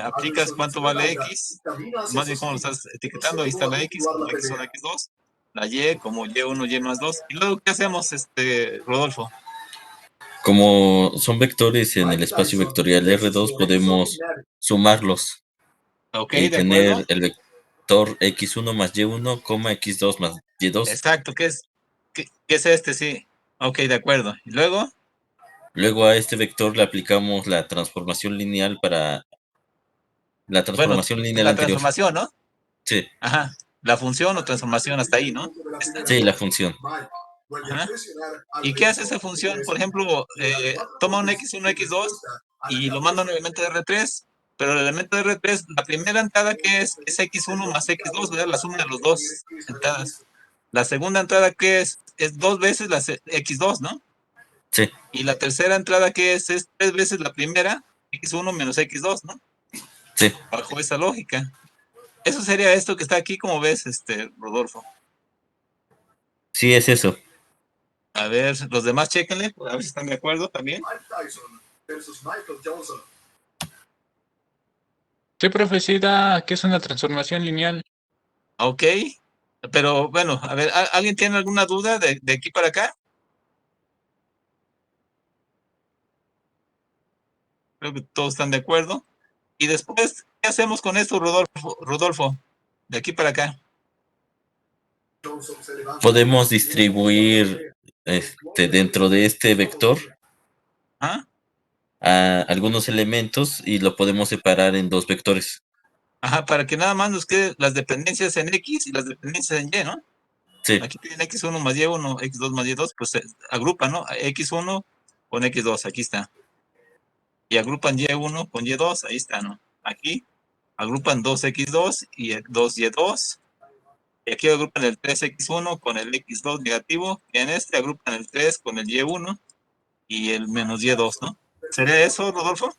aplicas cuánto vale X, más bien cómo lo estás etiquetando, ahí está la X, como X1, X2, la Y como Y1, Y más 2. Y luego, ¿qué hacemos, Rodolfo? Como son vectores en el espacio vectorial R2, podemos sumarlos Ok, y de acuerdo. tener el vector X1 más Y1, X2 más Y2. Exacto, ¿qué es este? Sí. Ok, de acuerdo. Y luego, Luego a este vector le aplicamos la transformación lineal para la bueno, transformación lineal la anterior. transformación, ¿no? Sí, Ajá. La función o transformación hasta ahí, ¿no? sí, la función. Ajá. ¿Y qué hace esa función? Por ejemplo, toma un X1, X2 y lo manda a un elemento de R3, pero el elemento de R3, la primera entrada que es X1 más X2, ¿verdad? La suma de los dos entradas. La segunda entrada que es dos veces la X2, ¿no? Sí, Y la tercera entrada que es tres veces la primera, X1 menos X2, ¿no? sí. Bajo esa lógica. Eso sería esto que está aquí, como ves, Rodolfo. Sí, es eso. A ver, los demás chéquenle, a ver si están de acuerdo también. Sí, profe, sí da que es una transformación lineal. Ok, pero bueno, a ver, ¿alguien tiene alguna duda de aquí para acá? Creo que todos están de acuerdo. Y después, ¿qué hacemos con esto, Rodolfo? De aquí para acá. Podemos distribuir dentro de este vector ¿Ah? a algunos elementos y lo podemos separar en dos vectores. Ajá, para que nada más nos queden las dependencias en X y las dependencias en Y, ¿no? Sí, Aquí tienen X1 más Y1, X2 más Y2, pues se agrupan, ¿no? X1 con X2, aquí está. Y agrupan Y1 con Y2, ahí está, ¿no? Aquí agrupan 2X2 y 2Y2. Y aquí agrupan el 3X1 con el X2 negativo. Y en este agrupan el 3 con el Y1 y el menos Y2, ¿no? ¿Sería eso, Rodolfo?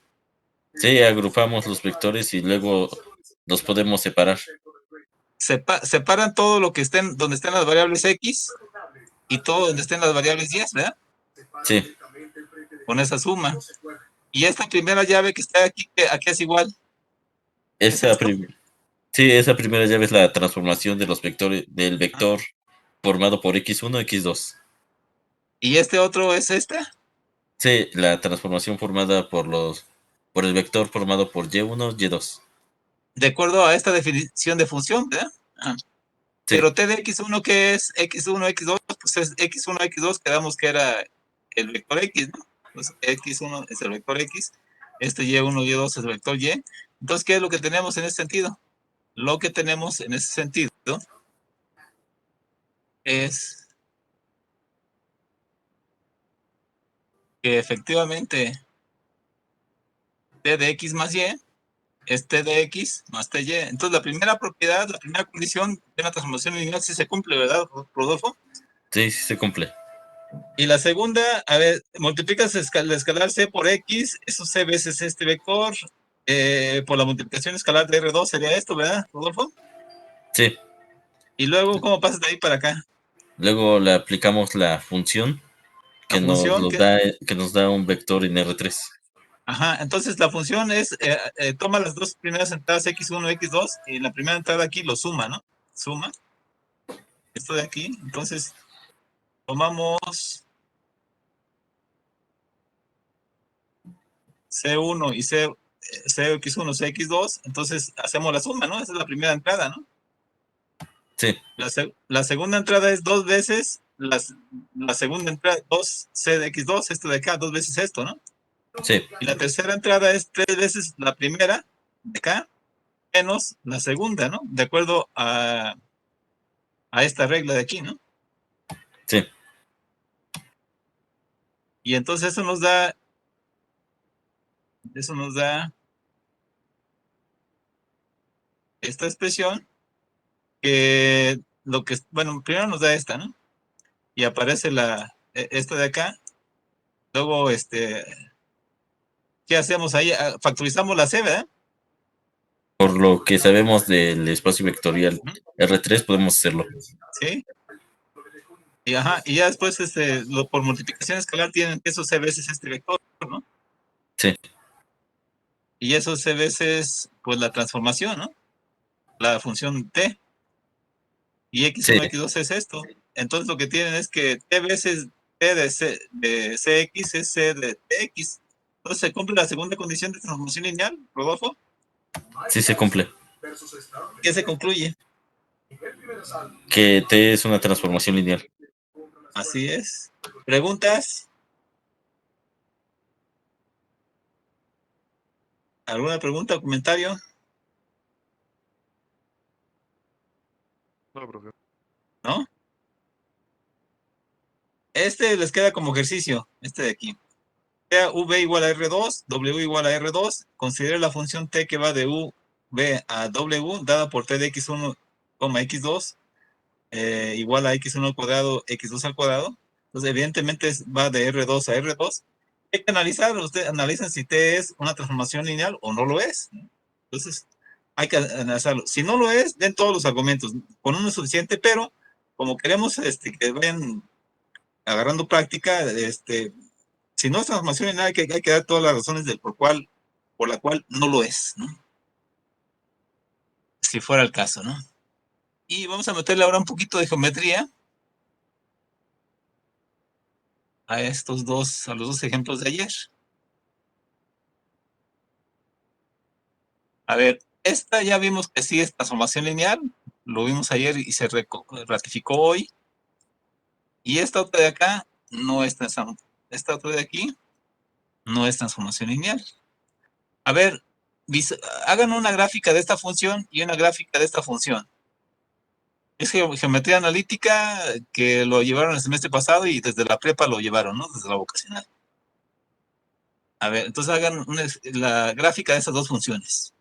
sí, agrupamos los vectores y luego los podemos separar. Separan todo lo que estén, donde estén las variables X y todo donde estén las variables Y, ¿verdad? Sí, Con esa suma. Y esta primera llave que está aquí, aquí es igual. ¿Es esa, esto? sí, esa primera llave es la transformación de los vectores del Ah. vector formado por X1, X2. ¿Y este otro es esta? Sí, la transformación formada por el vector formado por Y1, Y2. De acuerdo a esta definición de función, ¿verdad? Ah. Sí, Pero T de X1, ¿qué es? X1, X2, pues es X1, X2, quedamos que era el vector X, ¿no? Pues X1 es el vector X, este Y1, Y2 es el vector Y. Entonces, ¿qué es lo que tenemos en ese sentido? Lo que tenemos en ese sentido es que efectivamente T de X más Y es T de X más TY. Entonces, la primera propiedad, la primera condición de una transformación lineal sí se cumple, ¿verdad, Rodolfo? sí, sí se cumple. Y la segunda, a ver, multiplicas el escalar C por X, eso C veces este vector, por la multiplicación escalar de R2 sería esto, ¿verdad, Rodolfo? Sí, Y luego, ¿cómo pasas de ahí para acá? luego le aplicamos la función La que nos, función lo que, da, que nos da un vector en R3. ajá, entonces la función es, toma las dos primeras entradas X1 y X2, y la primera entrada aquí lo suma, ¿no? Suma, esto de aquí, entonces tomamos C1 y CX1, CX2, entonces hacemos la suma, ¿no? Esa es la primera entrada, ¿no? Sí, La segunda entrada es 2 veces la segunda entrada, 2C de X2, esto de acá, 2 veces esto, ¿no? sí, Y la tercera entrada es 3 veces la primera de acá, menos la segunda, ¿no? De acuerdo a esta regla de aquí, ¿no? sí. Y entonces eso nos da esta expresión que bueno, primero nos da esta, ¿no? Y aparece esta de acá, luego, ¿qué hacemos ahí? Factorizamos la C, ¿verdad? Por lo que sabemos del espacio vectorial R3 podemos hacerlo. Sí. Y, ajá, y ya después, por multiplicación escalar tienen que eso C veces este vector, ¿no? Sí, Y eso C veces, pues, la transformación, ¿no? La función T. Y sí, X1, X2 es esto. Entonces lo que tienen es que T veces T de CX es C de TX. Entonces se cumple la segunda condición de transformación lineal, Rodolfo. sí se cumple. ¿Qué se concluye? Que T es una transformación lineal. Así es. ¿Preguntas? ¿Alguna pregunta o comentario? No, profe. ¿No? Este les queda como ejercicio, este de aquí. Sea V igual a R2, W igual a R2, considere la función T que va de V a W, dada por T de X1, X2, igual a X1 al cuadrado, X2 al cuadrado. Entonces, evidentemente va de R2 a R2. Hay que analizarlo. Ustedes analizan si T es una transformación lineal o no lo es, ¿no? Entonces, hay que analizarlo. Si no lo es, den todos los argumentos. Con uno es suficiente, pero como queremos que vayan agarrando práctica, si no es transformación lineal, hay que dar todas las razones por la cual no lo es, ¿no? Si fuera el caso, ¿no? Y vamos a meterle ahora un poquito de geometría a los dos ejemplos de ayer. A ver, esta ya vimos que sí es transformación lineal, lo vimos ayer y se ratificó hoy. Y esta otra de acá no es esta otra de aquí no es transformación lineal. A ver, hagan una gráfica de esta función y una gráfica de esta función. Es geometría analítica que lo llevaron el semestre pasado y desde la prepa lo llevaron, ¿no? Desde la vocacional. A ver, entonces hagan la gráfica de esas dos funciones.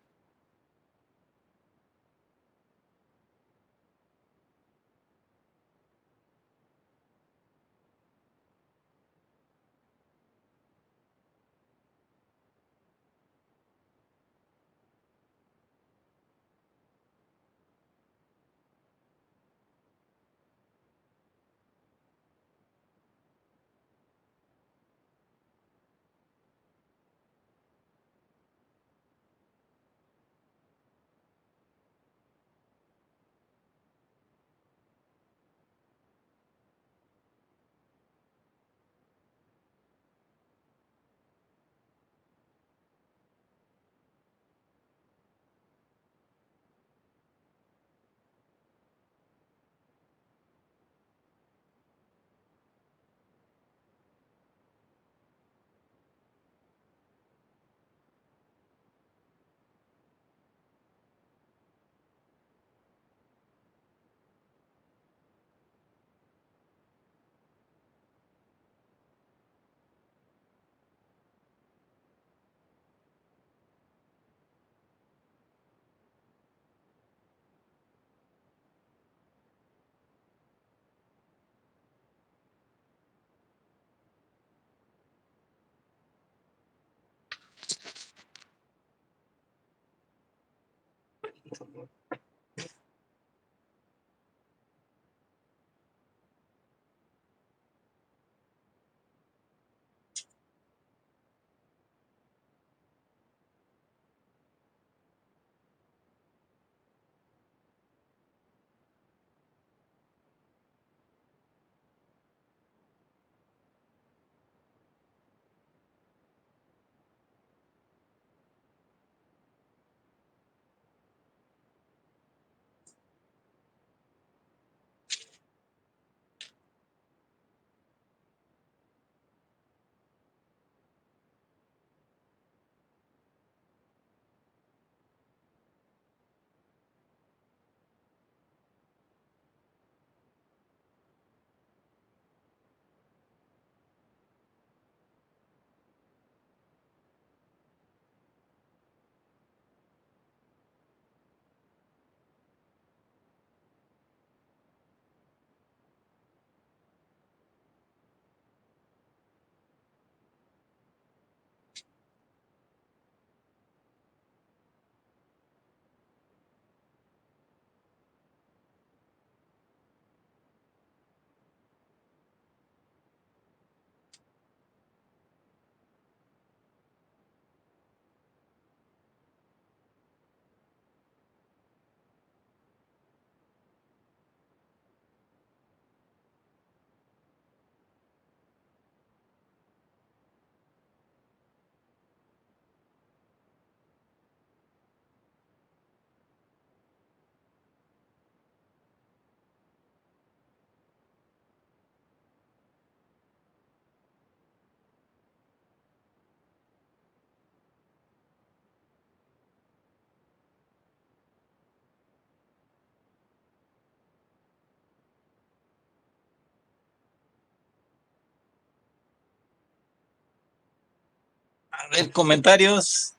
A ver, comentarios.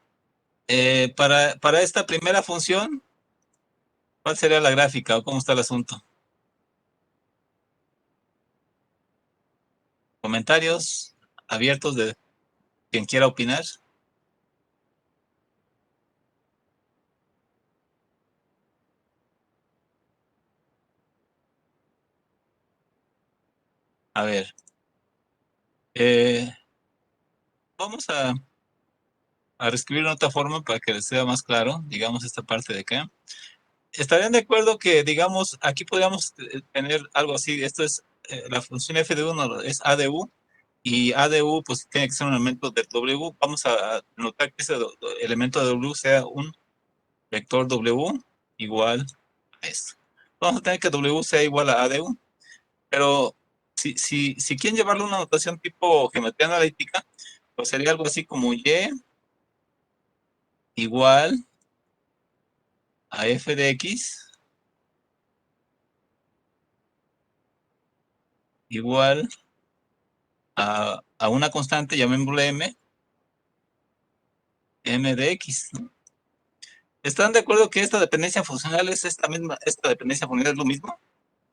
Para esta primera función, ¿cuál sería la gráfica o cómo está el asunto? Comentarios abiertos de quien quiera opinar. A ver. Vamos a reescribir de otra forma para que les sea más claro, digamos, esta parte de acá. ¿Estarían de acuerdo que, digamos, aquí podríamos tener algo así? Esto es, la función f de 1 es a de u, y a de u, pues, tiene que ser un elemento de w. Vamos a notar que ese elemento de w sea un vector w igual a esto. Vamos a tener que w sea igual a de u, pero si quieren llevarle una notación tipo geometría analítica, pues sería algo así como y igual a f de x igual a una constante, llamémosle m de x, ¿no? ¿Están de acuerdo que esta dependencia funcional es esta dependencia funcional es lo mismo?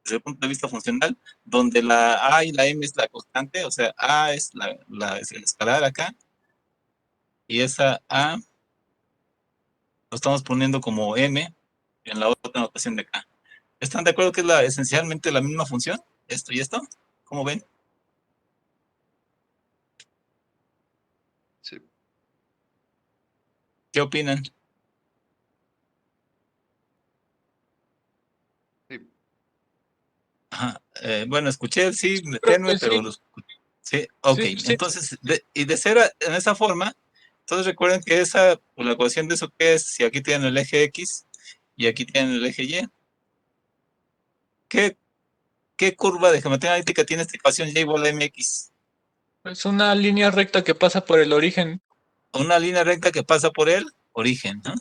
Desde el punto de vista funcional, donde la a y la m es la constante, o sea, a es es el escalar acá, y esa a lo estamos poniendo como m en la otra notación de acá. ¿Están de acuerdo que es esencialmente la misma función? Esto y esto, ¿cómo ven? Sí. ¿Qué opinan? Sí. Ajá. Bueno, escuché el sí Creo tenue, que pero sí. sí, ok. Sí, sí. Entonces, y de ser en esa forma, entonces recuerden que pues, la ecuación de eso que es, si aquí tienen el eje X y aquí tienen el eje Y, ¿qué curva de geometría analítica tiene esta ecuación Y igual a mx? Es una línea recta que pasa por el origen. Una línea recta que pasa por el origen, ¿no?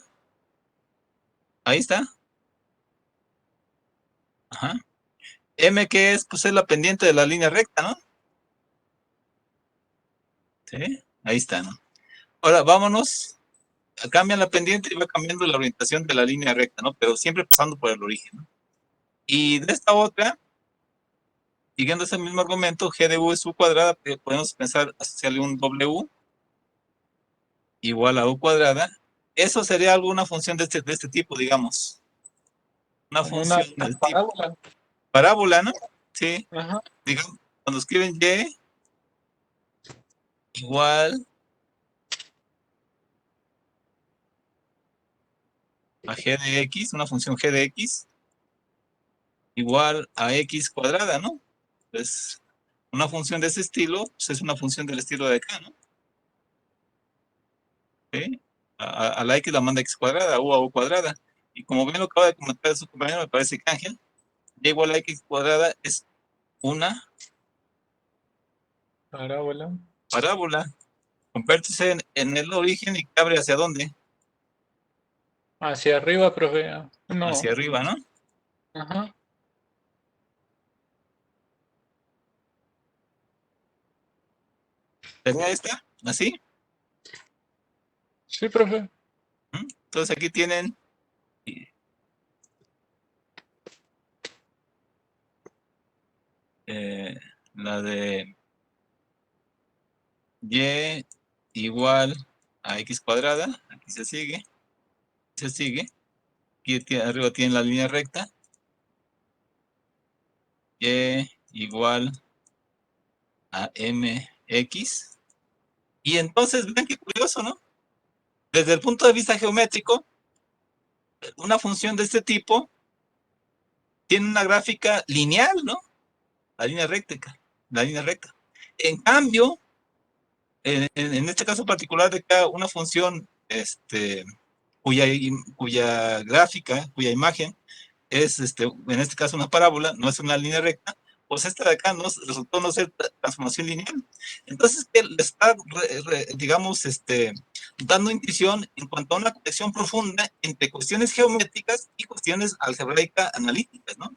Ahí está. Ajá. M, ¿qué es? Pues es la pendiente de la línea recta, ¿no? Sí, ahí está, ¿no? Ahora, vámonos. Cambian la pendiente y va cambiando la orientación de la línea recta, ¿no? Pero siempre pasando por el origen, ¿no? Y de esta otra, siguiendo ese mismo argumento, g de u es u cuadrada, podemos pensar asociarle un w igual a u cuadrada. Eso sería alguna función de este tipo, digamos. Una Como una función del tipo parábola. parábola, ¿no? Sí, Ajá. digamos, cuando escriben y igual a g de x, una función g de x, igual a x cuadrada, ¿no? Pues una función de ese estilo, pues es una función del estilo de acá, ¿no? ¿Sí? A la x la manda x cuadrada, u a u cuadrada. Y como bien lo acaba de comentar su compañero, me parece que Ángel, y igual a x cuadrada es una Parábola. parábola. Con vértice en el origen y que abre hacia dónde? Hacia arriba, profe. No. Hacia arriba, ¿no? Ajá. ¿Sería esta? ¿Así? Sí, profe. Entonces aquí tienen eh, la de y igual a x cuadrada. Aquí se sigue. Aquí arriba tienen la línea recta. Y igual a mx. Y entonces, vean qué curioso, ¿no? Desde el punto de vista geométrico, una función de este tipo tiene una gráfica lineal, ¿no? La línea recta. La línea recta. En cambio, en este caso particular de acá, una función cuya gráfica, cuya imagen es, en este caso, una parábola, no es una línea recta, pues esta de acá resultó no ser transformación lineal. Entonces, que le está, digamos, dando intuición en cuanto a una conexión profunda entre cuestiones geométricas y cuestiones algebraicas analíticas, ¿no?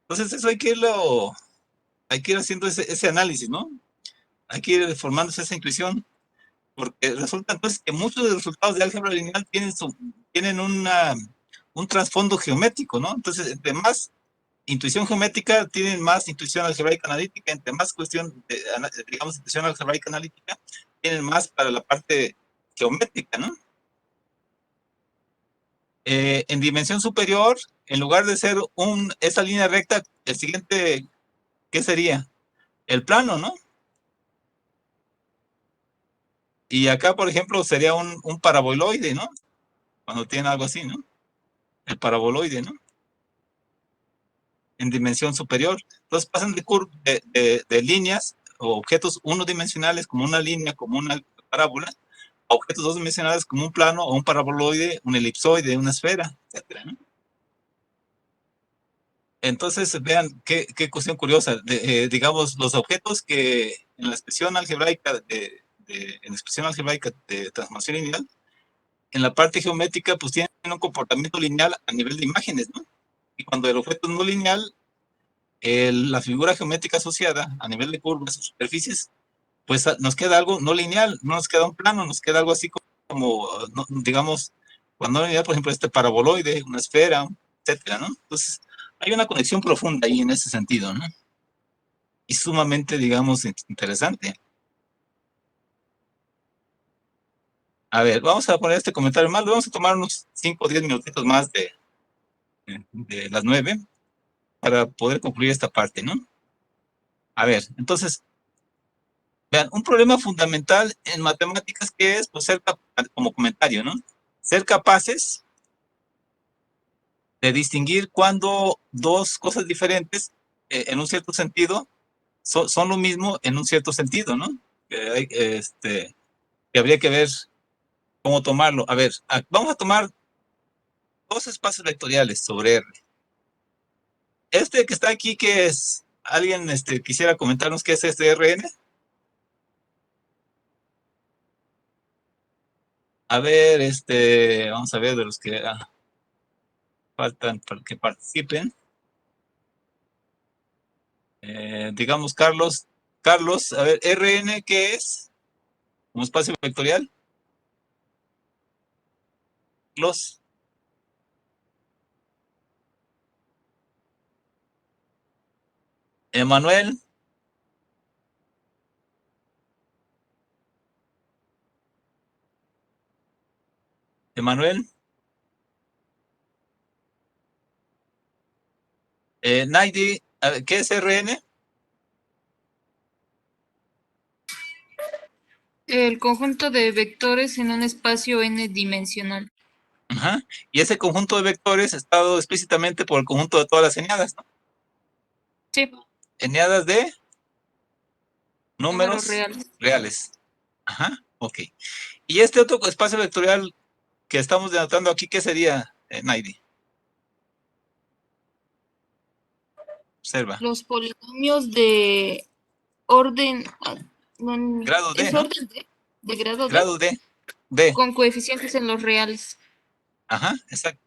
Entonces, eso hay que ir haciendo ese análisis, ¿no? Hay que ir formándose esa intuición. porque resulta entonces que muchos de los resultados de álgebra lineal tienen un trasfondo geométrico, ¿no? Entonces, entre más intuición geométrica, tienen más intuición algebraica analítica, entre más digamos, intuición algebraica analítica, tienen más para la parte geométrica, ¿no? En dimensión superior, en lugar de ser esa línea recta, el siguiente, ¿qué sería? El plano, ¿no? Y acá, por ejemplo, sería un paraboloide, ¿no? Cuando tiene algo así, ¿no? El paraboloide, ¿no? En dimensión superior. Entonces pasan de líneas o objetos unidimensionales como una línea, como una parábola, a objetos dos dimensionales como un plano o un paraboloide, un elipsoide, una esfera, etcétera, ¿no? Entonces, vean qué cuestión curiosa. Digamos, los objetos que en la expresión algebraica en expresión algebraica de transformación lineal, en la parte geométrica, pues tienen un comportamiento lineal a nivel de imágenes, ¿no? Y cuando el objeto es no lineal, la figura geométrica asociada a nivel de curvas o superficies, pues nos queda algo no lineal, no nos queda un plano, nos queda algo así como digamos, cuando no lineal, por ejemplo, este paraboloide, una esfera, etcétera, ¿no? Entonces, hay una conexión profunda ahí en ese sentido, ¿no? Y sumamente, digamos, interesante. A ver, vamos a poner este comentario más, vamos a tomar unos 5 o 10 minutitos más de las 9 para poder concluir esta parte, ¿no? A ver, entonces, vean, un problema fundamental en matemáticas que es, pues, como comentario, ¿no? Ser capaces de distinguir cuando dos cosas diferentes, en un cierto sentido, son lo mismo en un cierto sentido, ¿no? Que habría que ver cómo tomarlo. A ver, vamos a tomar dos espacios vectoriales sobre R. Este que está aquí, ¿qué es? ¿Alguien quisiera comentarnos qué es este Rn? A ver, vamos a ver de los que faltan para que participen. Digamos, Carlos, a ver, Rn, ¿qué es? ¿Un espacio vectorial? Carlos. Emanuel. Emanuel. Naidi, a ver, ¿qué es Rn? El conjunto de vectores en un espacio n-dimensional. Ajá. Y ese conjunto de vectores está dado explícitamente por el conjunto de todas las eneadas, ¿no? Sí. Eneadas de números reales. Ajá, ok. Y este otro espacio vectorial que estamos denotando aquí, ¿qué sería, Naidi? Observa. Los polinomios de orden... Grado D, ¿Es ¿no? orden de grado D? Grado D. Con coeficientes en los reales. Ajá,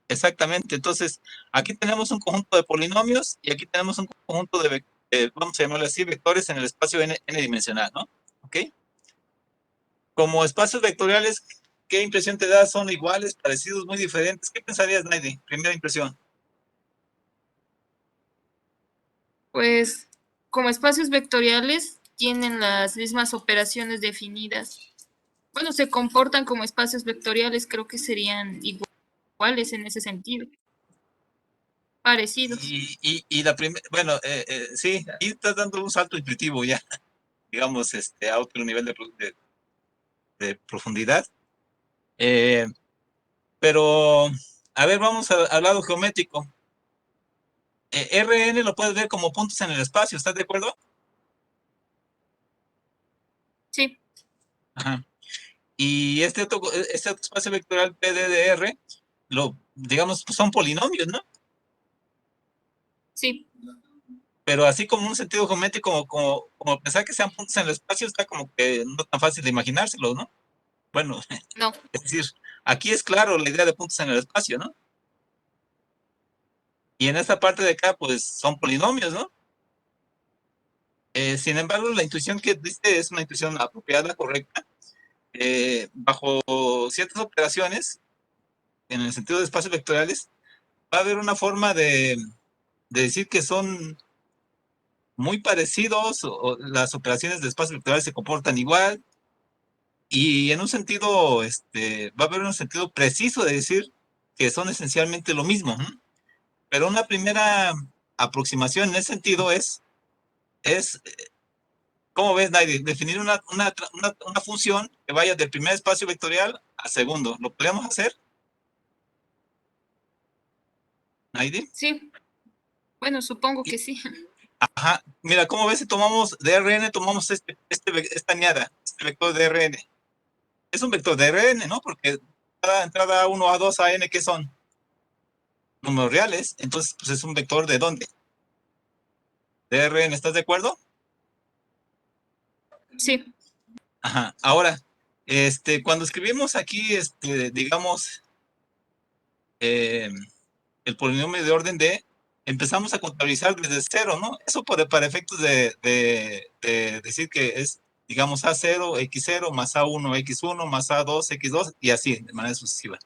exactamente. Entonces, aquí tenemos un conjunto de polinomios y aquí tenemos un conjunto vamos a llamarlo así, vectores en el espacio n-dimensional, ¿no? ¿Ok? Como espacios vectoriales, ¿qué impresión te da? ¿Son iguales, parecidos, muy diferentes? ¿Qué pensarías, Naidi? Primera impresión. Pues, como espacios vectoriales, tienen las mismas operaciones definidas. Bueno, se comportan como espacios vectoriales, creo que serían iguales en ese sentido. Parecidos. Y la primera, bueno, sí, ahí estás dando un salto intuitivo ya, digamos, a otro nivel de profundidad. Pero, a ver, vamos al lado geométrico. Rn lo puedes ver como puntos en el espacio, ¿estás de acuerdo? Sí. Ajá. Y este otro espacio vectorial PDDR, digamos, pues son polinomios, ¿no? Sí. Pero así como un sentido geométrico, como pensar que sean puntos en el espacio, está como que no tan fácil de imaginárselo, ¿no? Bueno, no. Es decir, aquí es claro la idea de puntos en el espacio, ¿no? Y en esta parte de acá, pues, son polinomios, ¿no? Sin embargo, la intuición que diste es una intuición apropiada, correcta, bajo ciertas operaciones, en el sentido de espacios vectoriales, va a haber una forma de decir que son muy parecidos, o las operaciones de espacios vectoriales se comportan igual, y en un sentido, va a haber un sentido preciso de decir que son esencialmente lo mismo. Pero una primera aproximación en ese sentido es ¿cómo ves, Naidi? Definir una función que vaya del primer espacio vectorial al segundo. ¿Lo podemos hacer, Naidi? Sí, bueno, supongo que sí. Ajá. Mira, ¿cómo ves si tomamos de Rn, tomamos esta añada, este vector de Rn? Es un vector de Rn, ¿no? Porque cada entrada A1, A2, AN, ¿qué son? Números reales. Entonces, pues es un vector ¿de dónde? De Rn, ¿estás de acuerdo? Sí, Ajá. Ahora, cuando escribimos aquí, digamos, el polinomio de orden D, empezamos a contabilizar desde cero, ¿no? Eso para efectos de decir que es, digamos, A0, X0, más A1, X1, más A2, X2, y así, de manera sucesiva.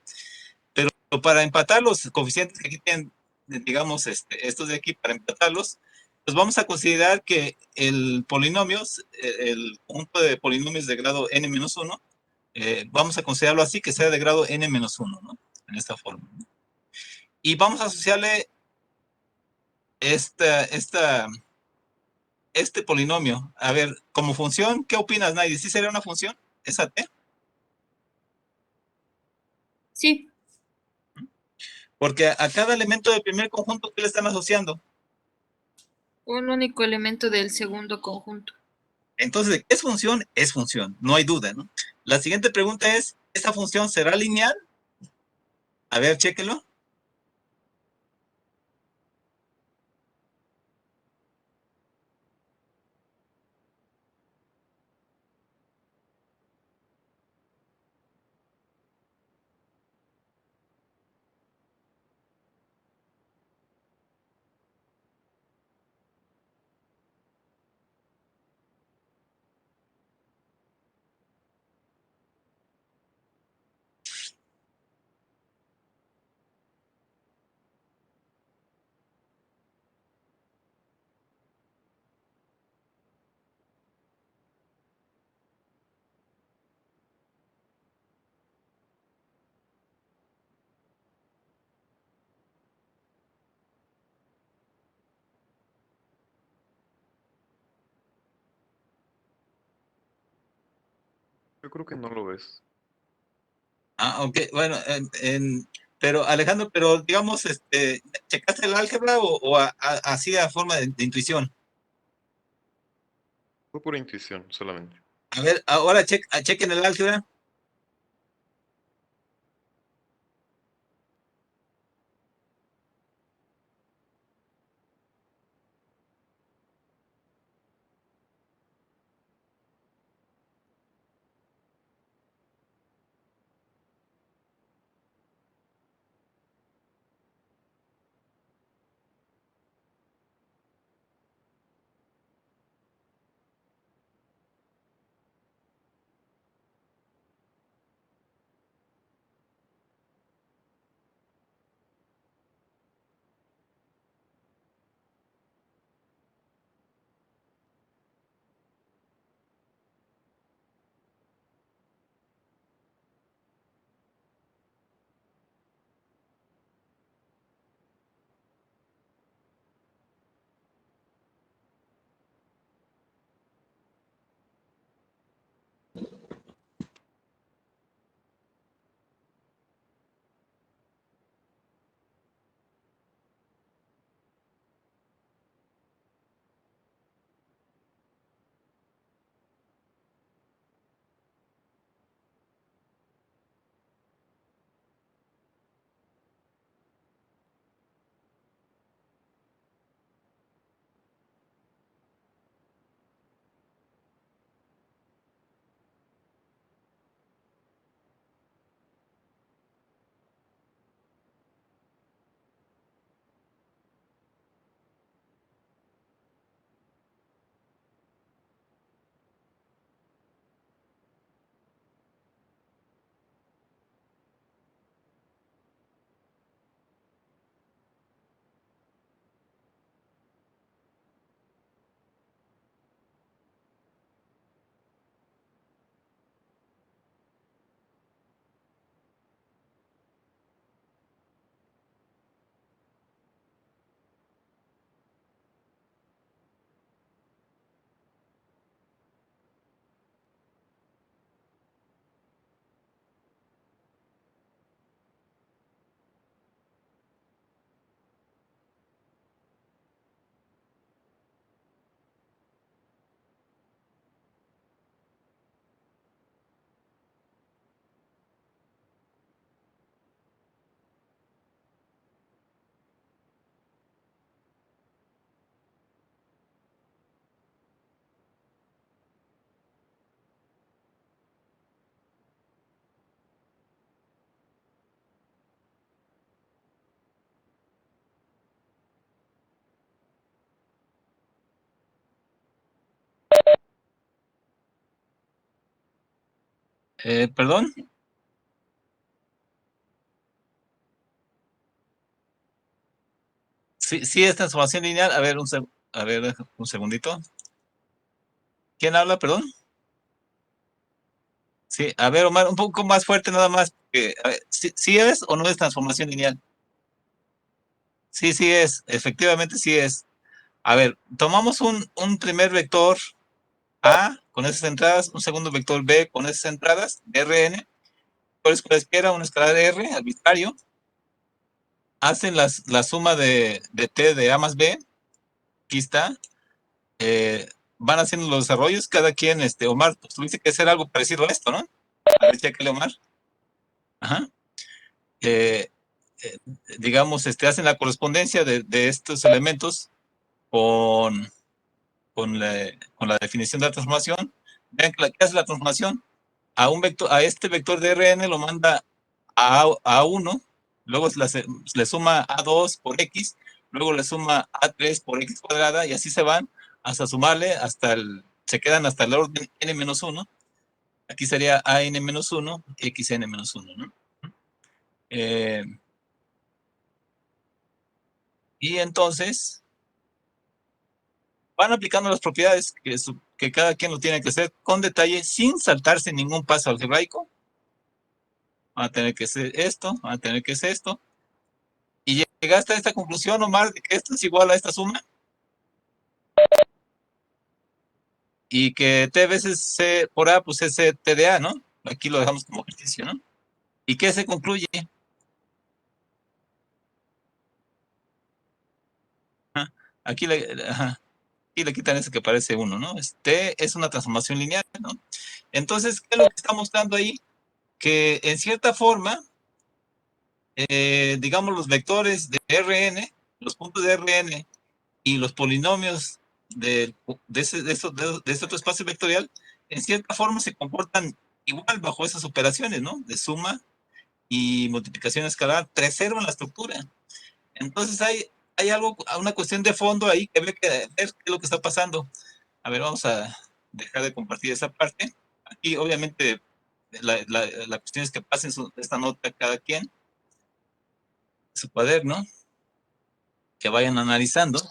Pero para empatar los coeficientes que aquí tienen, digamos, estos de aquí, para empatarlos, pues vamos a considerar que el polinomio, el conjunto de polinomios de grado n-1, vamos a considerarlo así, que sea de grado n-1, ¿no? En esta forma, ¿no? Y vamos a asociarle este polinomio. A ver, como función, ¿qué opinas, Naidi? ¿Sí sería una función? ¿Esa t? sí, Porque a cada elemento del primer conjunto, ¿qué le están asociando? un único elemento del segundo conjunto. Entonces, ¿es función? Es función, no hay duda, ¿no? La siguiente pregunta es, ¿esta función será lineal? A ver, chéquenlo. Yo creo que no lo ves. Ah, ok, bueno, pero Alejandro, pero digamos, ¿checaste el álgebra o así a forma de intuición? Fue por intuición solamente. A ver, ahora chequen el álgebra. Perdón. Sí es transformación lineal. A ver, un segundito. ¿Quién habla, perdón? Sí, a ver, Omar, un poco más fuerte nada más. A ver, ¿sí es o no es transformación lineal? Sí es, efectivamente sí es. A ver, tomamos un primer vector A con esas entradas, un segundo vector B con esas entradas, Rn, vectores cualesquiera, un escalar R arbitrario, hacen la suma de T de A más B, aquí está, van haciendo los desarrollos, cada quien, Omar, pues tuviste que hacer algo parecido a esto, ¿no? A ver, chécale, Omar. Ajá. Digamos, hacen la correspondencia de estos elementos con la definición de la transformación. Vean que ¿qué hace la transformación? A este vector de Rn lo manda a A1, luego le suma A2 por X, luego le suma A3 por X cuadrada, y así se van hasta sumarle, se quedan hasta el orden n-1. Aquí sería AN-1, XN-1, ¿no? Y entonces van aplicando las propiedades que cada quien lo tiene que hacer con detalle, sin saltarse ningún paso algebraico. Van a tener que ser esto, van a tener que ser esto. Y llegaste a esta conclusión, Omar, de que esto es igual a esta suma. Y que T veces C por A, pues es T de A, ¿no? Aquí lo dejamos como ejercicio, ¿no? ¿Y qué se concluye? Aquí le quitan ese que parece 1, ¿no? T es una transformación lineal, ¿no? Entonces, ¿qué es lo que está mostrando ahí? Que en cierta forma, digamos, los vectores de Rn, los puntos de Rn y los polinomios de este otro espacio vectorial, en cierta forma se comportan igual bajo esas operaciones, ¿no? De suma y multiplicación escalar, 3-0 en la estructura. Entonces hay una cuestión de fondo ahí que ver qué es lo que está pasando. A ver, vamos a dejar de compartir esa parte. Aquí, obviamente, la cuestión es que pasen esta nota cada quien, su cuaderno, que vayan analizando.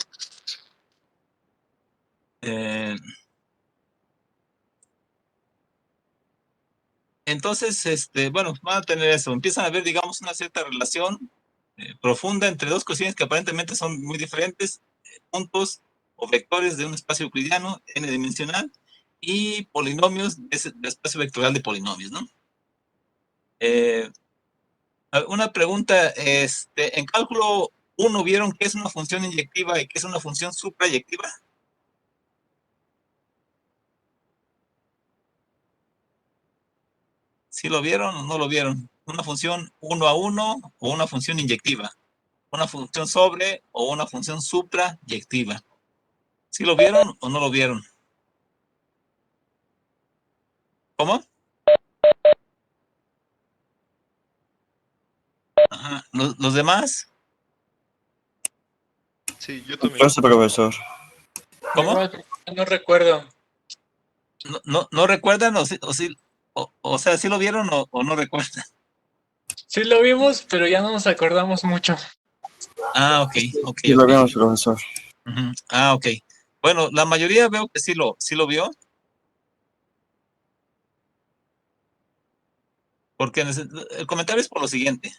Entonces, bueno, van a tener eso. Empiezan a ver, digamos, una cierta relación profunda entre dos cuestiones que aparentemente son muy diferentes, puntos o vectores de un espacio euclidiano n-dimensional y polinomios de espacio vectorial de polinomios, ¿no? Una pregunta, en cálculo 1 vieron qué es una función inyectiva y qué es una función suprayectiva. ¿Sí lo vieron o no lo vieron? Una función 1 a 1 o una función inyectiva. Una función sobre o una función suprayectiva. ¿Sí lo vieron o no lo vieron? ¿Cómo? Ajá. ¿Los demás? Sí, yo también. Gracias, profesor. ¿Cómo? Igual, no recuerdo. ¿No recuerdan o sea, sí lo vieron o no recuerdan? Sí lo vimos, pero ya no nos acordamos mucho. Ah, ok. Sí, lo vemos, profesor. Uh-huh. Ah, ok. Bueno, la mayoría veo que sí lo vio. Porque el comentario es por lo siguiente.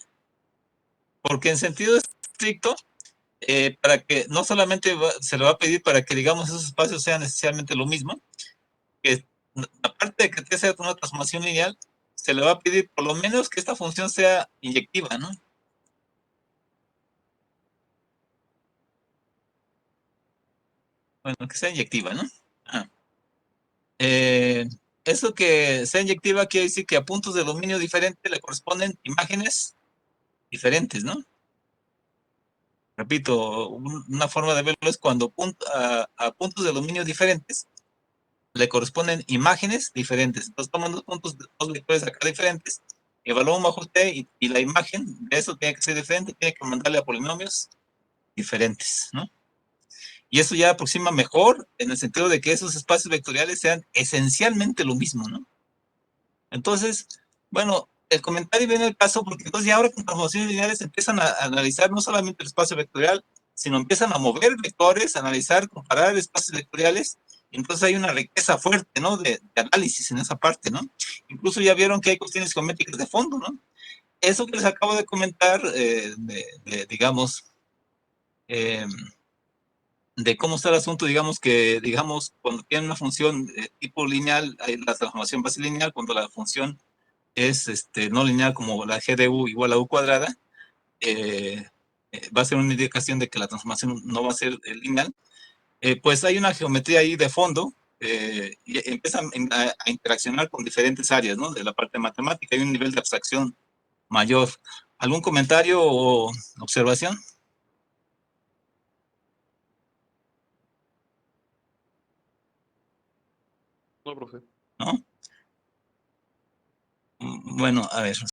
Porque en sentido estricto, para que no solamente se le va a pedir para que, digamos, esos espacios sean necesariamente lo mismo, que aparte de que sea una transformación lineal, se le va a pedir por lo menos que esta función sea inyectiva, ¿no? Bueno, que sea inyectiva, ¿no? Ajá. Eso que sea inyectiva quiere decir que a puntos de dominio diferente le corresponden imágenes diferentes, ¿no? Repito, una forma de verlo es cuando a puntos de dominio diferentes le corresponden imágenes diferentes. Entonces toman dos vectores acá diferentes, evalúan bajo T y la imagen de eso tiene que ser diferente, tiene que mandarle a polinomios diferentes, ¿no? Y eso ya aproxima mejor en el sentido de que esos espacios vectoriales sean esencialmente lo mismo, ¿no? Entonces, bueno, el comentario viene al caso porque entonces ya ahora con transformaciones lineales empiezan a analizar no solamente el espacio vectorial, sino empiezan a mover vectores, a analizar, comparar espacios vectoriales, y entonces hay una riqueza fuerte, ¿no? De análisis en esa parte, ¿no? Incluso ya vieron que hay cuestiones geométricas de fondo, ¿no? Eso que les acabo de comentar, digamos, de cómo está el asunto, digamos, cuando tienen una función tipo lineal, hay la transformación base lineal, cuando la función es no lineal como la g de u igual a u cuadrada, va a ser una indicación de que la transformación no va a ser lineal, pues hay una geometría ahí de fondo, y empiezan a interaccionar con diferentes áreas, ¿no? De la parte matemática, hay un nivel de abstracción mayor. ¿Algún comentario o observación? No, profe. ¿No? Bueno, a ver.